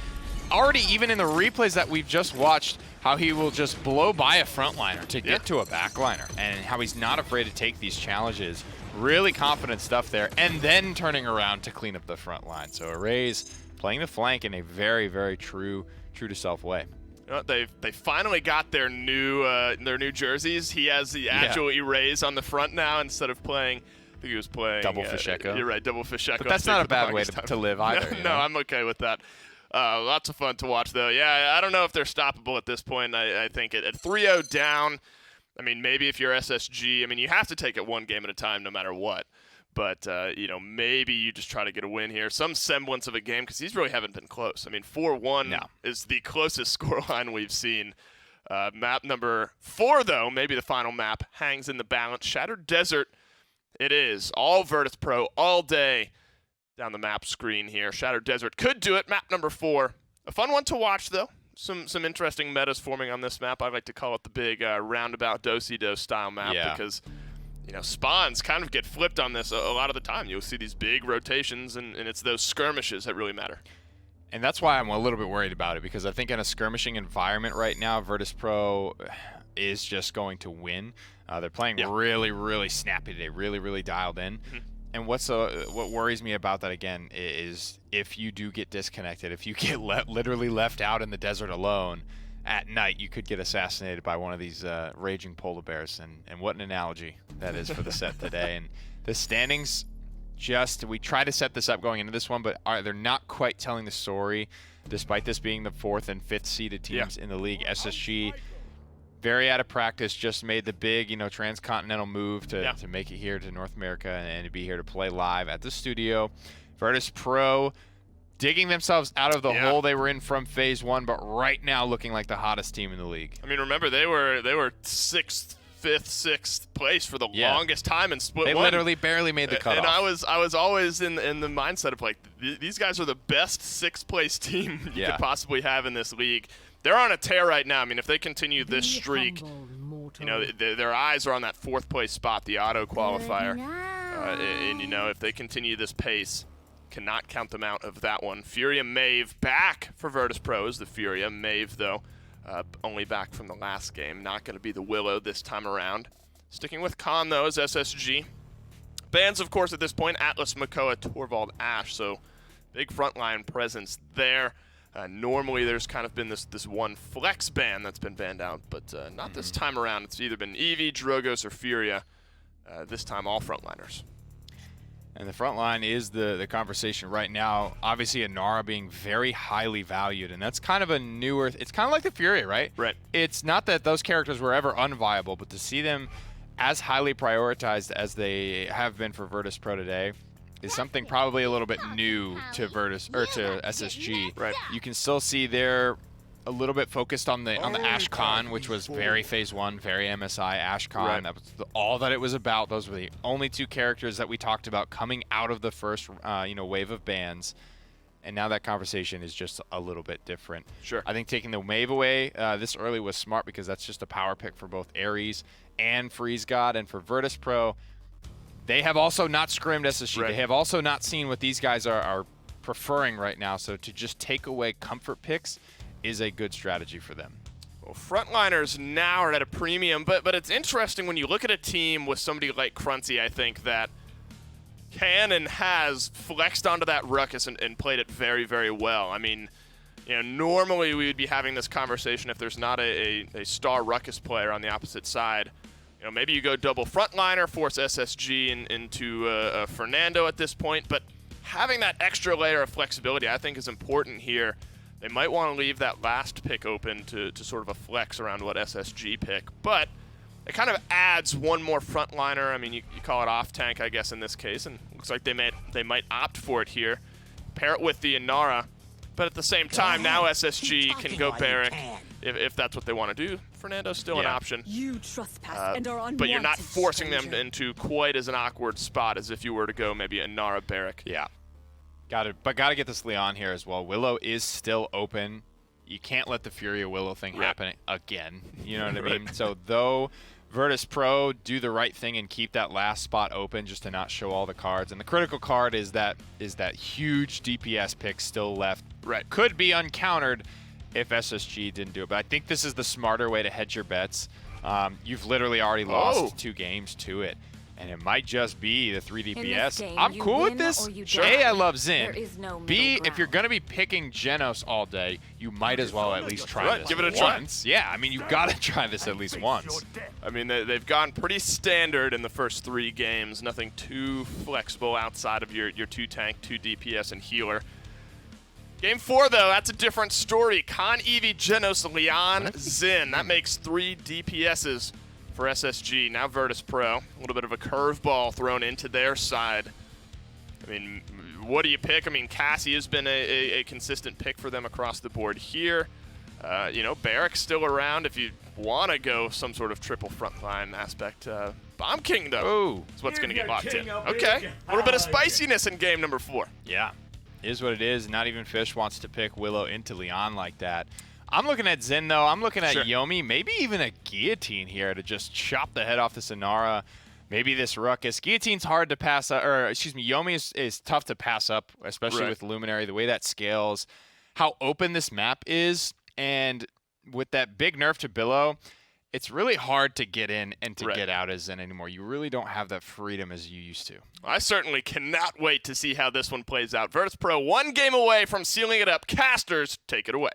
already even in the replays that we've just watched, how he will just blow by a frontliner to get to a backliner, and how he's not afraid to take these challenges. Really confident stuff there, and then turning around to clean up the front line. So Arrays playing the flank in a very, very true to self way. They finally got their new jerseys. He has the actual Erase on the front now instead of playing. I think he was playing double Fisheko. You're right, double Fisheko. But that's not a bad way to live either. No, I'm okay with that. Lots of fun to watch though. Yeah, I don't know if they're stoppable at this point. I think at 3-0 down. I mean, maybe if you're SSG, I mean, you have to take it 1 game at a time no matter what. But, maybe you just try to get a win here. Some semblance of a game, because these really haven't been close. I mean, 4-1 is the closest scoreline we've seen. Map number 4, though, maybe the final map, hangs in the balance. Shattered Desert, it is. All Virtus.Pro, all day down the map screen here. Shattered Desert could do it. Map number 4. A fun one to watch, though. some interesting metas forming on this map. I like to call it the big roundabout do-si-do style map because spawns kind of get flipped on this a lot of the time. You'll see these big rotations, and it's those skirmishes that really matter. And that's why I'm a little bit worried about it, because I think in a skirmishing environment right now, Virtus.Pro is just going to win. They're playing really, really snappy today, really, really dialed in. And what worries me about that, again, is if you do get disconnected, if you get literally left out in the desert alone, at night you could get assassinated by one of these raging polar bears. And what an analogy that is for the set today. And the standings, we try to set this up going into this one, but they're not quite telling the story, despite this being the 4th and 5th seeded teams in the league. SSG, very out of practice, just made the big, transcontinental move to make it here to North America and to be here to play live at the studio. Virtus.Pro digging themselves out of the hole they were in from phase 1, but right now looking like the hottest team in the league. I mean, remember, they were 6th, 5th, 6th place for the longest time in split they 1. They literally barely made the cutoff. And I was always in the mindset of like, these guys are the best 6th place team you could possibly have in this league. They're on a tear right now. I mean, if they continue this streak, their eyes are on that 4th place spot, the auto qualifier. And if they continue this pace, cannot count them out of that one. Furia Mave back for Virtus.Pro is the Furia. Mave, though, only back from the last game. Not going to be the Willow this time around. Sticking with Khan, though, is SSG. Bans, of course, at this point, Atlas, Makoa, Torvald, Ash. So big frontline presence there. Normally, there's kind of been this one flex ban that's been banned out, but not this time around. It's either been Eevee, Drogos, or Furia. This time, all frontliners. And the front line is the conversation right now. Obviously, Inara being very highly valued, and that's kind of a newer... It's kind of like the Fury, right? Right. It's not that those characters were ever unviable, but to see them as highly prioritized as they have been for Virtus.Pro today is something probably a little bit new to to SSG. Right. You can still see they're a little bit focused on the AshCon, which was very phase 1, very MSI AshCon. Right. That was all that it was about. Those were the only 2 characters that we talked about coming out of the first wave of bans. And now that conversation is just a little bit different. Sure. I think taking the wave away this early was smart, because that's just a power pick for both Ares and Freeze God. And for Virtus.Pro, they have also not scrimmed SSG. Right. They have also not seen what these guys are preferring right now. So to just take away comfort picks is a good strategy for them. Well, frontliners now are at a premium, but it's interesting when you look at a team with somebody like Cruncy, I think, that can and has flexed onto that ruckus and played it very, very well. I mean, normally we would be having this conversation if there's not a star ruckus player on the opposite side. Maybe you go double frontliner, force SSG into Fernando at this point, but having that extra layer of flexibility I think is important here. They might want to leave that last pick open to sort of a flex around what SSG pick, but it kind of adds one more frontliner. I mean, you call it off tank, I guess, in this case, and it looks like they might opt for it here. Pair it with the Inara, but at the same time, now SSG can go Barrack if that's what they want to do. Fernando's still an option. You trespass and are unwanted, but you're not forcing them stranger. into quite as an awkward spot as if you were to go maybe Inara Barrack. Yeah. Gotta get this Leon here as well. Willow is still open. You can't let the Furia Willow thing happen again. You know what I mean? So though Virtus.Pro do the right thing and keep that last spot open just to not show all the cards, and the critical card is that huge DPS pick still left. Right. Could be uncountered if SSG didn't do it. But I think this is the smarter way to hedge your bets. You've literally already lost 2 games to it. And it might just be the 3 DPS. game, I'm you cool with win this. or you Sure. die. A, I love There Xin. is no B, middle if you're ground. going to be picking Genos all day, you might as well at least try Right, this give it a try. once. Yeah, I mean, you've got to try this at least once. I mean, they've gone pretty standard in the first 3 games. Nothing too flexible outside of your 2 tank, 2 DPS, and healer. Game 4, though, that's a different story. Khan, Eevee, Genos, Leon, Xin. That makes 3 DPSs for SSG. Now Virtus.Pro. A little bit of a curveball thrown into their side. I mean, what do you pick? I mean, Cassie has been a consistent pick for them across the board here. Barrack's still around if you want to go some sort of triple frontline aspect. Bomb King, though, is what's going to get locked in. Okay, a little bit of spiciness in game number 4. Yeah, is what it is. Not even Fish wants to pick Willow into Leon like that. I'm looking at Xin, though. I'm looking at Sure. Yomi. Maybe even a guillotine here to just chop the head off the Sonara. Maybe this Ruckus. Guillotine's hard to pass up, or excuse me, Yomi is tough to pass up, especially with Luminary, the way that scales, how open this map is, and with that big nerf to Billow, it's really hard to get in and to get out as Zen anymore. You really don't have that freedom as you used to. I certainly cannot wait to see how this one plays out. Virtus.Pro 1 game away from sealing it up. Casters, take it away.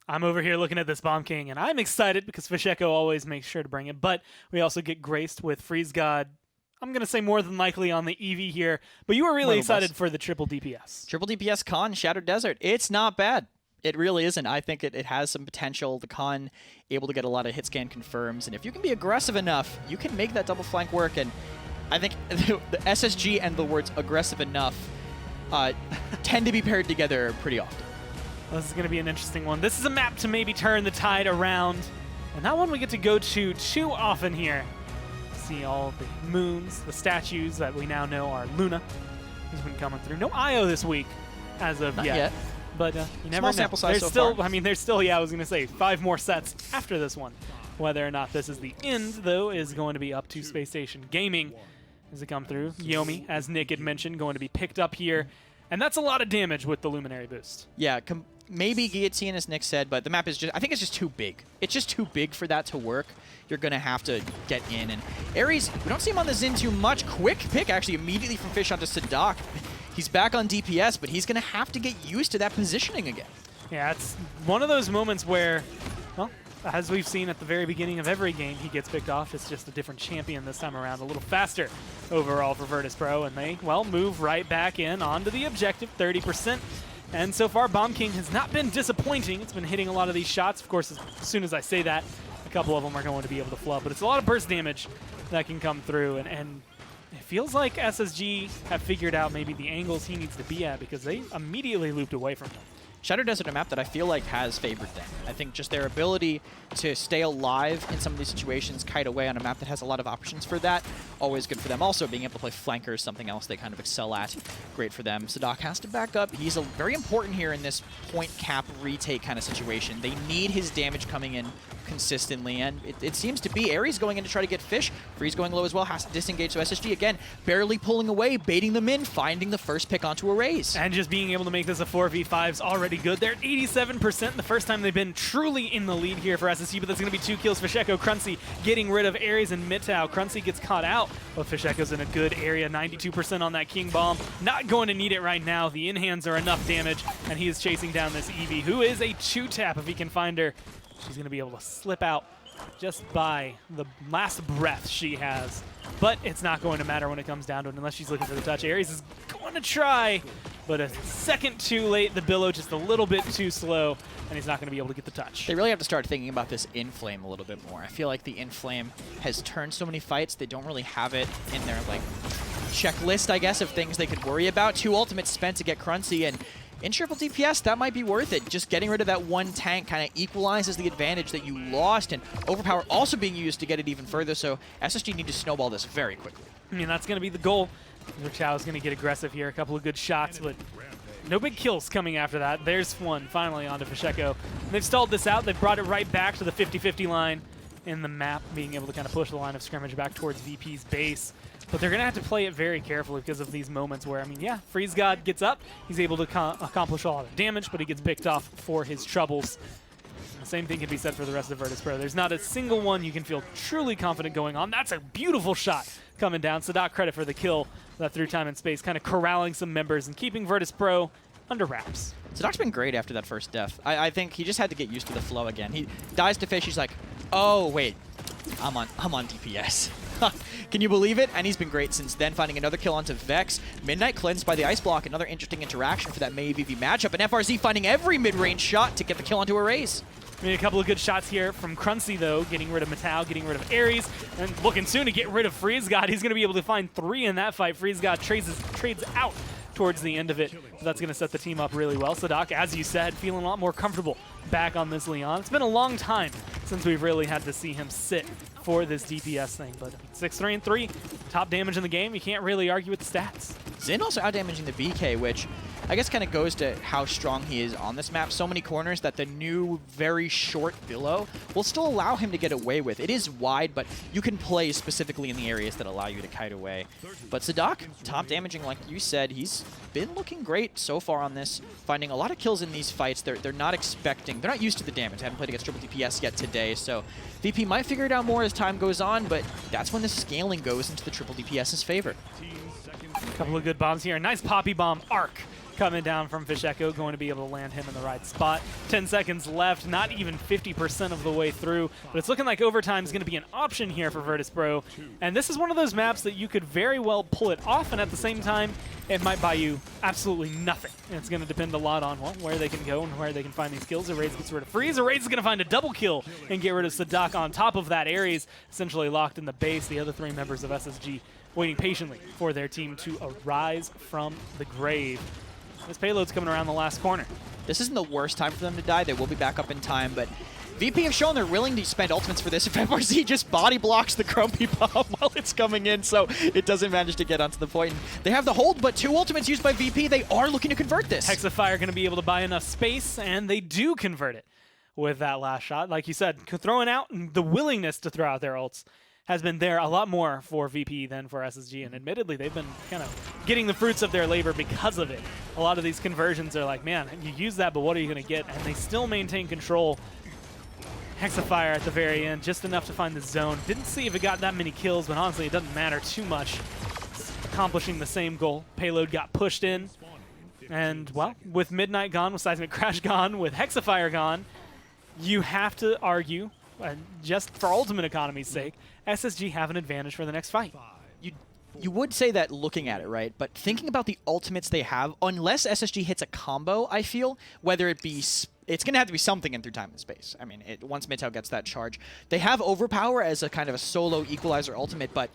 I'm over here looking at this Bomb King, and I'm excited because Fisheko always makes sure to bring it, but we also get graced with Freeze God. I'm going to say more than likely on the EV here, but you were really excited for the triple DPS. Triple DPS Khan, Shattered Desert. It's not bad. It really isn't. I think it has some potential. The Khan able to get a lot of hit scan confirms, and if you can be aggressive enough, you can make that double flank work, and I think the SSG and the words aggressive enough tend to be paired together pretty often. This is going to be an interesting one. This is a map to maybe turn the tide around. And that one we get to go to too often here. See all the moons, the statues that we now know are Luna, who's been coming through. No IO this week as of yet. But you never Small know. sample size There's so still, far. I mean, there's still, I was going to say 5 more sets after this one. Whether or not this is the end, though, is going to be up to Spacestation Gaming as it come through. Yomi, as Nick had mentioned, going to be picked up here. And that's a lot of damage with the Luminary boost. Yeah, maybe Guillotine, as Nick said, but the map is I think it's just too big. It's just too big for that to work. You're going to have to get in. And Ares, we don't see him on the Xin too much. Quick pick, actually, immediately from Fish onto Sadak. He's back on DPS, but he's going to have to get used to that positioning again. Yeah, it's one of those moments where, well, as we've seen at the very beginning of every game, he gets picked off. It's just a different champion this time around, a little faster overall for Virtus.Pro, and they, well, move right back in onto the objective, 30%. And so far, Bomb King has not been disappointing. It's been hitting a lot of these shots. Of course, as soon as I say that, a couple of them are going to be able to flub, but it's a lot of burst damage that can come through, and it feels like SSG have figured out maybe the angles he needs to be at because they immediately looped away from him. Shattered Desert, a map that I feel like has favored them. I think just their ability to stay alive in some of these situations, kite away on a map that has a lot of options for that, always good for them. Also, being able to play flankers, something else they kind of excel at, great for them. Sadak has to back up. He's very important here in this point cap retake kind of situation. They need his damage coming in consistently, and it seems to be Ares going in to try to get Fish. Freeze going low as well, has to disengage, so SSG again, barely pulling away, baiting them in, finding the first pick onto a raise. And just being able to make this a 4v5 is already good. They're at 87%, the first time they've been truly in the lead here for SSG, but that's going to be 2 kills. Fisheko, Cruncy getting rid of Ares and Mitau. Cruncy gets caught out, but Fisheko's in a good area, 92% on that King Bomb. Not going to need it right now. The in-hands are enough damage, and he is chasing down this Eevee, who is a 2-tap if he can find her. She's going to be able to slip out just by the last breath she has. But it's not going to matter when it comes down to it unless she's looking for the touch. Ares is going to try, but a second too late. The Billow just a little bit too slow, and he's not going to be able to get the touch. They really have to start thinking about this Inflame a little bit more. I feel like the Inflame has turned so many fights, they don't really have it in their like checklist, I guess, of things they could worry about. 2 ultimates spent to get Cruncy, and in triple DPS, that might be worth it. Just getting rid of that one tank kind of equalizes the advantage that you lost, and Overpower also being used to get it even further, so SSG need to snowball this very quickly. I mean, that's going to be the goal. Chao is going to get aggressive here. A couple of good shots, but no big kills coming after that. There's one finally onto Fisheko. They've stalled this out. They've brought it right back to the 50-50 line in the map, being able to kind of push the line of scrimmage back towards VP's base. But they're going to have to play it very carefully because of these moments where, I mean, yeah, Freeze God gets up. He's able to accomplish a lot of damage, but he gets picked off for his troubles. And the same thing can be said for the rest of Virtus.Pro. There's not a single one you can feel truly confident going on. That's a beautiful shot coming down. Sadak, credit for the kill that through time and space, kind of corralling some members and keeping Virtus.Pro under wraps. Sadak's been great after that first death. I think he just had to get used to the flow again. He dies to Fish. He's like, oh, wait, I'm on DPS. Can you believe it? And he's been great since then, finding another kill onto Vex. Midnight cleansed by the Ice Block, another interesting interaction for that Mei VV matchup. And FRZ finding every mid-range shot to get the kill onto a raise. I mean, a couple of good shots here from Cruncy, though, getting rid of Matau, getting rid of Ares, and looking soon to get rid of Freeze God. He's going to be able to find 3 in that fight. Freeze God trades out towards the end of it. So that's going to set the team up really well. Sadak, as you said, feeling a lot more comfortable back on this Leon. It's been a long time since we've really had to see him sit for this DPS thing, but 6-3-3, top damage in the game. You can't really argue with the stats. Xin also outdamaging the BK, which I guess kind of goes to how strong he is on this map. So many corners that the new, very short billow will still allow him to get away with. It is wide, but you can play specifically in the areas that allow you to kite away. But Sadak, top damaging, like you said, he's been looking great so far on this, finding a lot of kills in these fights. They're not used to the damage. They haven't played against triple DPS yet today, so VP might figure it out more as time goes on, but that's when the scaling goes into the triple DPS's favor. A couple of good bombs here. Nice poppy bomb arc coming down from Fish Echo, going to be able to land him in the right spot. 10 seconds left, not even 50% of the way through, but it's looking like overtime is going to be an option here for Virtus.Pro. And this is one of those maps that you could very well pull it off, and at the same time, it might buy you absolutely nothing. And it's going to depend a lot on, well, where they can go and where they can find these kills. Arrays gets rid of Freeze. Arrays is going to find a double kill and get rid of Sadak on top of that. Ares essentially locked in the base. The other 3 members of SSG waiting patiently for their team to arise from the grave. This payload's coming around the last corner. This isn't the worst time for them to die. They will be back up in time, but VP have shown they're willing to spend ultimates for this. If FRZ just body blocks the Grumpy Bomb while it's coming in, so it doesn't manage to get onto the point. And they have the hold, but 2 ultimates used by VP. They are looking to convert this. Hexafire going to be able to buy enough space, and they do convert it with that last shot. Like you said, throwing out the willingness to throw out their ults has been there a lot more for VP than for SSG, and admittedly, they've been kind of getting the fruits of their labor because of it. A lot of these conversions are like, man, you use that, but what are you going to get? And they still maintain control. Hexafire at the very end, just enough to find the zone. Didn't see if it got that many kills, but honestly, it doesn't matter too much. It's accomplishing the same goal. Payload got pushed in, and, well, with Midnight gone, with Seismic Crash gone, with Hexafire gone, you have to argue, just for ultimate economy's sake, SSG have an advantage for the next fight. You would say that looking at it, right? But thinking about the ultimates they have, unless SSG hits a combo, I feel, whether it be... It's going to have to be something in through time and space. I mean, once Midtown gets that charge. They have Overpower as a kind of a solo equalizer ultimate, but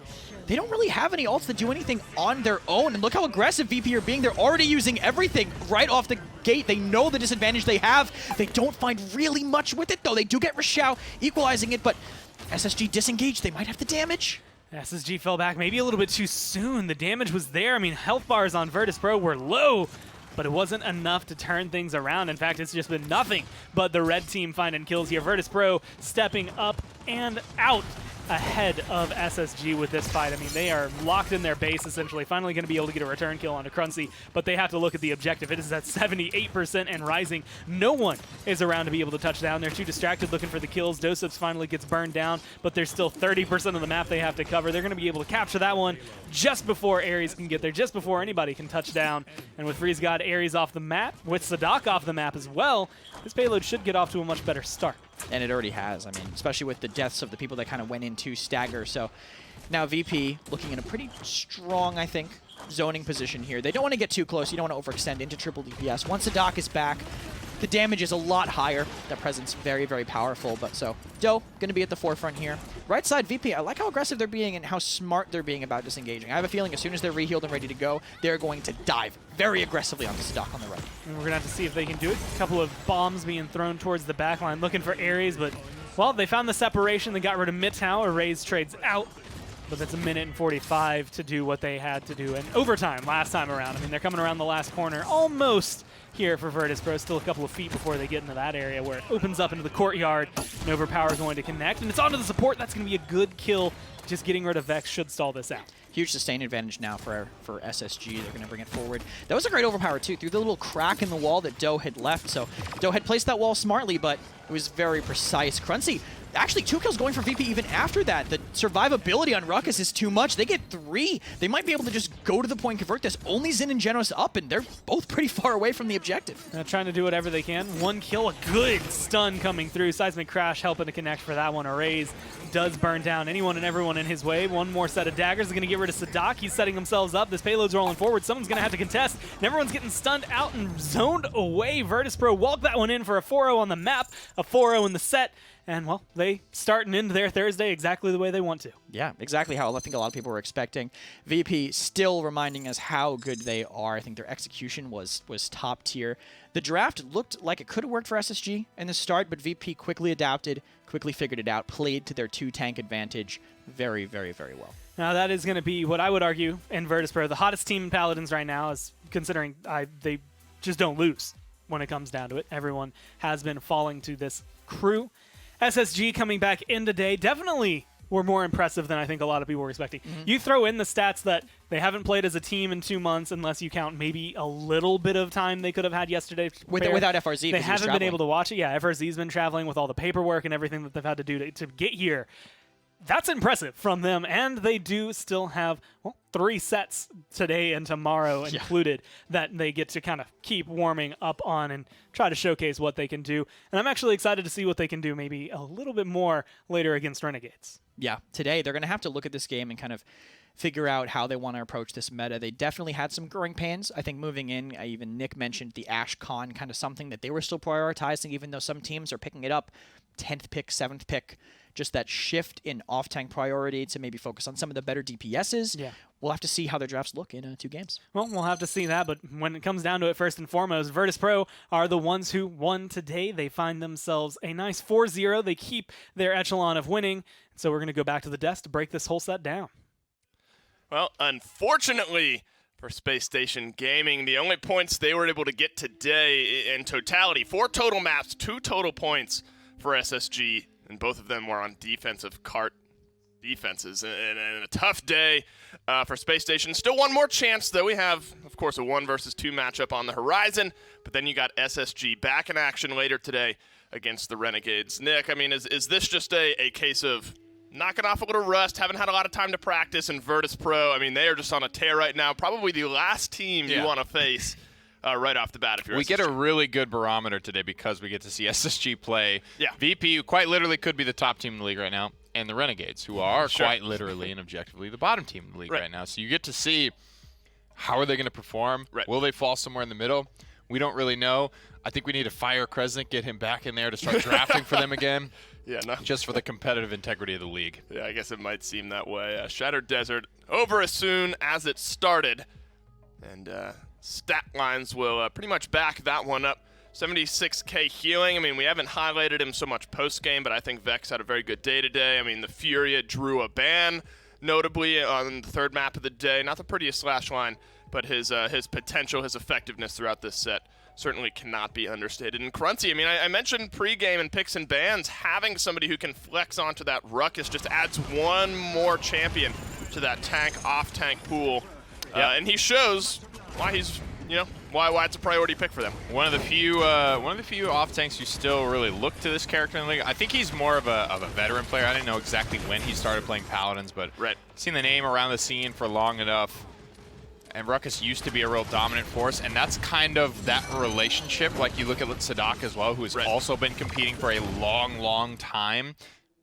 they don't really have any ults that do anything on their own. And look how aggressive VP are being. They're already using everything right off the gate. They know the disadvantage they have. They don't find really much with it, though. They do get Rashao equalizing it, but SSG disengaged. They might have the damage. SSG fell back maybe a little bit too soon. The damage was there. I mean, health bars on Virtus.Pro were low, but it wasn't enough to turn things around. In fact, it's just been nothing but the red team finding kills here. Virtus.Pro stepping up and out ahead of SSG with this fight. I mean, they are locked in their base, essentially. Finally going to be able to get a return kill onto Cruncy, but they have to look at the objective. It is at 78% and rising. No one is around to be able to touch down. They're too distracted looking for the kills. Dosubs finally gets burned down, but there's still 30% of the map they have to cover. They're going to be able to capture that one just before Ares can get there, just before anybody can touch down. And with Freeze God, Ares off the map, with Sadak off the map as well, this payload should get off to a much better start. And it already has, I mean, especially with the deaths of the people that kind of went into stagger. So now VP looking in a pretty strong, I think, zoning position here. They don't want to get too close. You don't want to overextend into triple DPS. Once the Doc is back, the damage is a lot higher. That presence very, very powerful. But so Doe going to be at the forefront here. Right side VP, I like how aggressive they're being and how smart they're being about disengaging. I have a feeling as soon as they're rehealed and ready to go, they're going to dive very aggressively onto Sadak on the right. And we're going to have to see if they can do it. A couple of bombs being thrown towards the backline, looking for Ares, but, well, they found the separation. They got rid of Midtown. Arrays trades out. But that's 1:45 to do what they had to do in overtime last time around. I mean, they're coming around the last corner almost here for Virtus.Pro. Still a couple of feet before they get into that area where it opens up into the courtyard. And Overpower going to connect. And it's onto the support. That's going to be a good kill. Just getting rid of Vex should stall this out. Huge sustain advantage now for SSG. They're going to bring it forward. That was a great Overpower, too, through the little crack in the wall that Doe had left. So Doe had placed that wall smartly, but it was very precise. Cruncy, actually 2 kills going for VP even after that. The survivability on Ruckus is too much. They get 3. They might be able to just go to the point and convert this. Only Xin and Genos up, and they're both pretty far away from the objective. Trying to do whatever they can. 1 kill, a good stun coming through. Seismic Crash helping to connect for that one. Arrays does burn down anyone and everyone in his way. One more set of daggers is going to get rid of Sadak. He's setting themselves up. This payload's rolling forward. Someone's going to have to contest. And everyone's getting stunned out and zoned away. Virtus.Pro walk that one in for a 4-0 on the map, a 4-0 in the set. And, well, they start and end their Thursday exactly the way they want to. Yeah, exactly how I think a lot of people were expecting. VP still reminding us how good they are. I think their execution was top tier. The draft looked like it could have worked for SSG in the start, but VP quickly adapted, quickly figured it out, played to their 2-tank advantage very, very, very well. Now, that is going to be what I would argue in Virtus.Pro. The hottest team in Paladins right now is considering they just don't lose when it comes down to it. Everyone has been falling to this crew. SSG coming back in today definitely were more impressive than I think a lot of people were expecting. You throw in the stats that they haven't played as a team in 2 months, unless you count maybe a little bit of time they could have had yesterday. Without FRZ, they haven't been able to watch it. Yeah, FRZ's been traveling with all the paperwork and everything that they've had to do to get here. That's impressive from them, and they do still have 3 sets today and tomorrow included that they get to kind of keep warming up on and try to showcase what they can do. And I'm actually excited to see what they can do maybe a little bit more later against Renegades. Yeah, today they're going to have to look at this game and kind of figure out how they want to approach this meta. They definitely had some growing pains. I think moving in, even Nick mentioned the Ashe Con, kind of something that they were still prioritizing, even though some teams are picking it up. 10th pick, 7th pick, just that shift in off-tank priority to maybe focus on some of the better DPSs. Yeah. We'll have to see how their drafts look in 2 games. Well, we'll have to see that, but when it comes down to it, first and foremost, Virtus.Pro are the ones who won today. They find themselves a nice 4-0. They keep their echelon of winning, so we're going to go back to the desk to break this whole set down. Well, unfortunately for Spacestation Gaming, the only points they were able to get today in totality, 4 total maps, 2 total points for SSG, and both of them were on defensive cart defenses. And a tough day for Spacestation. Still one more chance, though. We have, of course, a 1 versus 2 matchup on the horizon, but then you got SSG back in action later today against the Renegades. Nick, I mean, is this just a case of knocking off a little rust, haven't had a lot of time to practice, and Virtus.Pro, I mean, they are just on a tear right now. Probably the last team you want to face right off the bat if you're We SSG. get a really good barometer today because we get to see SSG play. Yeah. VP, who quite literally could be the top team in the league right now, and the Renegades, who are quite literally and objectively the bottom team in the league right now. So you get to see how are they going to perform. Will they fall somewhere in the middle? We don't really know. I think we need to fire Kresnik, get him back in there to start drafting for them again. Yeah, no. Just for the competitive integrity of the league. Yeah, I guess it might seem that way. Shattered Desert over as soon as it started. And stat lines will pretty much back that one up. 76k healing. I mean, we haven't highlighted him so much post-game, but I think Vex had a very good day today. I mean, the Furia drew a ban, notably on the 3rd map of the day. Not the prettiest slash line, but his potential, his effectiveness throughout this set certainly cannot be understated. And Crunty, I mean, I mentioned pregame and picks and bans, having somebody who can flex onto that Ruckus just adds one more champion to that tank, off-tank pool. And he shows why he's, why it's a priority pick for them. One of the few off tanks you still really look to this character in the league. I think he's more of a veteran player. I didn't know exactly when he started playing Paladins, but seen the name around the scene for long enough. And Ruckus used to be a real dominant force, and that's kind of that relationship. Like you look at Sadak as well, who has also been competing for a long, long time.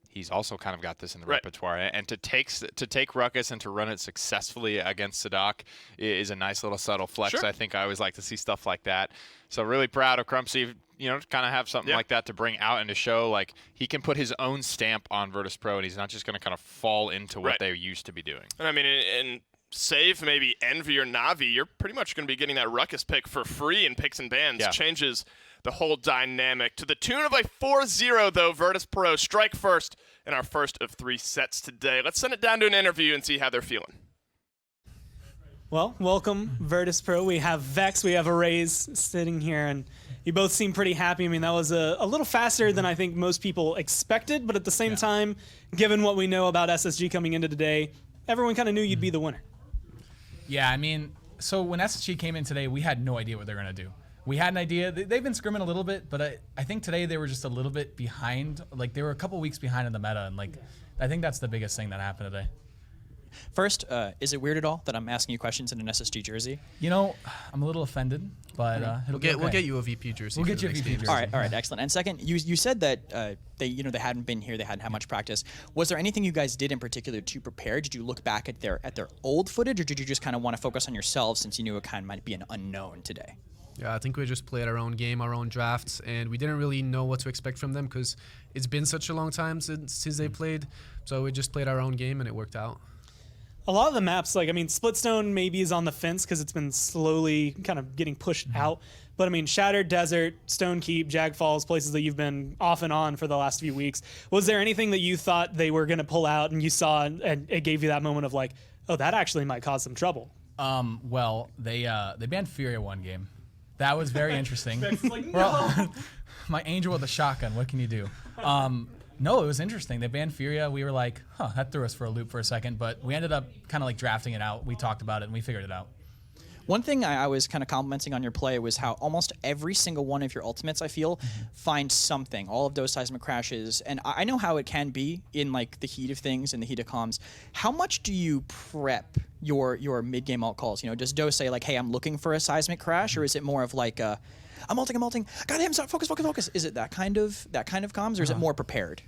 He's also kind of got this in the repertoire, and to take Ruckus and to run it successfully against Sadak is a nice little subtle flex. I think I always like to see stuff like that. So really proud of Crumpsy, to kind of have something like that to bring out and to show like he can put his own stamp on Virtus.Pro, and he's not just going to kind of fall into what they used to be doing. And I mean, and save maybe Envy or Navi, you're pretty much going to be getting that Ruckus pick for free in picks and bans. Changes the whole dynamic. To the tune of a 4-0, though, Virtus.Pro strike first in our first of 3 sets today. Let's send it down to an interview and see how they're feeling. Well, welcome, Virtus.Pro. We have Vex, we have Arrays sitting here, and you both seem pretty happy. I mean, that was a little faster than I think most people expected, but at the same time, given what we know about SSG coming into today, everyone kind of knew you'd be the winner. Yeah, I mean, so when SSG came in today, we had no idea what they're going to do. We had an idea. They've been scrimming a little bit, but I think today they were just a little bit behind. Like, they were a couple weeks behind in the meta, and, I think that's the biggest thing that happened today. First, is it weird at all that I'm asking you questions in an SSG jersey? I'm a little offended, but we'll get you a VP jersey. We'll get you a VP jersey. All right, excellent. And second, you said that they hadn't been here, they hadn't had much practice. Was there anything you guys did in particular to prepare? Did you look back at their old footage, or did you just kind of want to focus on yourselves since you knew it kind of might be an unknown today? Yeah, I think we just played our own game, our own drafts, and we didn't really know what to expect from them because it's been such a long time since they played. So we just played our own game, and it worked out. A lot of the maps, Splitstone maybe is on the fence because it's been slowly kind of getting pushed out. But, Shattered Desert, Stone Keep, Jag Falls, places that you've been off and on for the last few weeks. Was there anything that you thought they were going to pull out and you saw and it gave you that moment of that actually might cause some trouble? Well, they banned Furia one game. That was very interesting. like, no. My angel with a shotgun. What can you do? No, it was interesting. They banned Furia. We were like, huh, that threw us for a loop for a second, but we ended up kind of like drafting it out. We talked about it and we figured it out. One thing I was kind of complimenting on your play was how almost every single one of your ultimates, I feel, finds something. All of those seismic crashes, and I know how it can be in like the heat of things, in the heat of comms. How much do you prep your mid-game ult calls? You know, does Do say like, hey, I'm looking for a seismic crash, or is it more of like, I'm ulting, got him, stop, focus. Is it that kind of comms, or is it more prepared?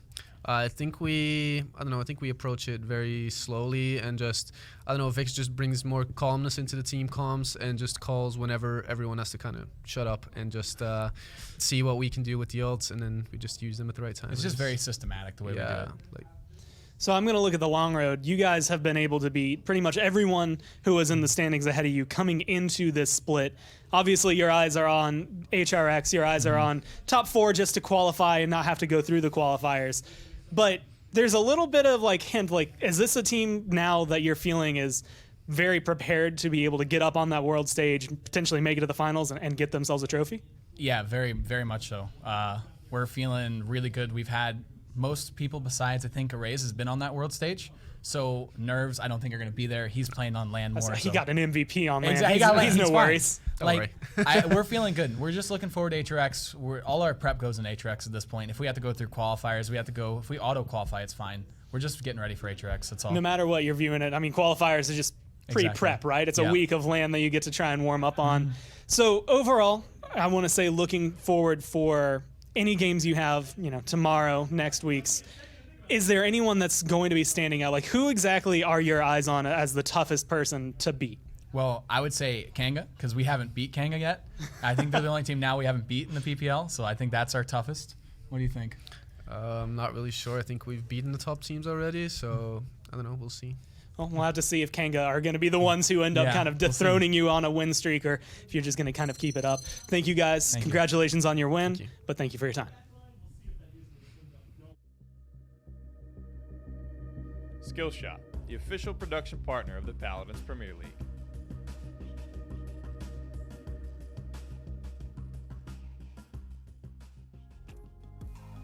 I think we approach it very slowly and just, I don't know, Vix just brings more calmness into the team comms and just calls whenever everyone has to kind of shut up and just see what we can do with the ults, and then we just use them at the right time. It's just very systematic the way we do it. So I'm going to look at the long road. You guys have been able to beat pretty much everyone who was in the standings ahead of you coming into this split. Obviously, your eyes are on HRX. Your eyes are on top 4 just to qualify and not have to go through the qualifiers. But there's a little bit of like hint, like, is this a team now that you're feeling is very prepared to be able to get up on that world stage, potentially make it to the finals and get themselves a trophy? Yeah, very, very much so. We're feeling really good. We've had most people besides, I think, Arrays has been on that world stage. So Nerves, I don't think are going to be there. He's playing on land more. He got an MVP on land. Exactly. He's no worries. Like, we're feeling good. We're just looking forward to HRX. All our prep goes in HRX at this point. If we have to go through qualifiers, we have to go. If we auto-qualify, it's fine. We're just getting ready for HRX. That's all. No matter what you're viewing it. I mean, qualifiers is just pre-prep, right? It's a week of land that you get to try and warm up on. So overall, I want to say looking forward for any games you have, you know, tomorrow, next week's. Is there anyone that's going to be standing out? Like, who exactly are your eyes on as the toughest person to beat? Well, I would say Kanga, because we haven't beat Kanga yet. I think they're the only team now we haven't beat in the PPL, so I think that's our toughest. What do you think? I'm not really sure. I think we've beaten the top teams already, so I don't know. We'll see. Well, we'll have to see if Kanga are going to be the ones who end up kind of dethroning you on a win streak, or if you're just going to kind of keep it up. Thank you, guys. Congratulations on your win, but thank you for your time. Skillshot, the official production partner of the Paladins Premier League.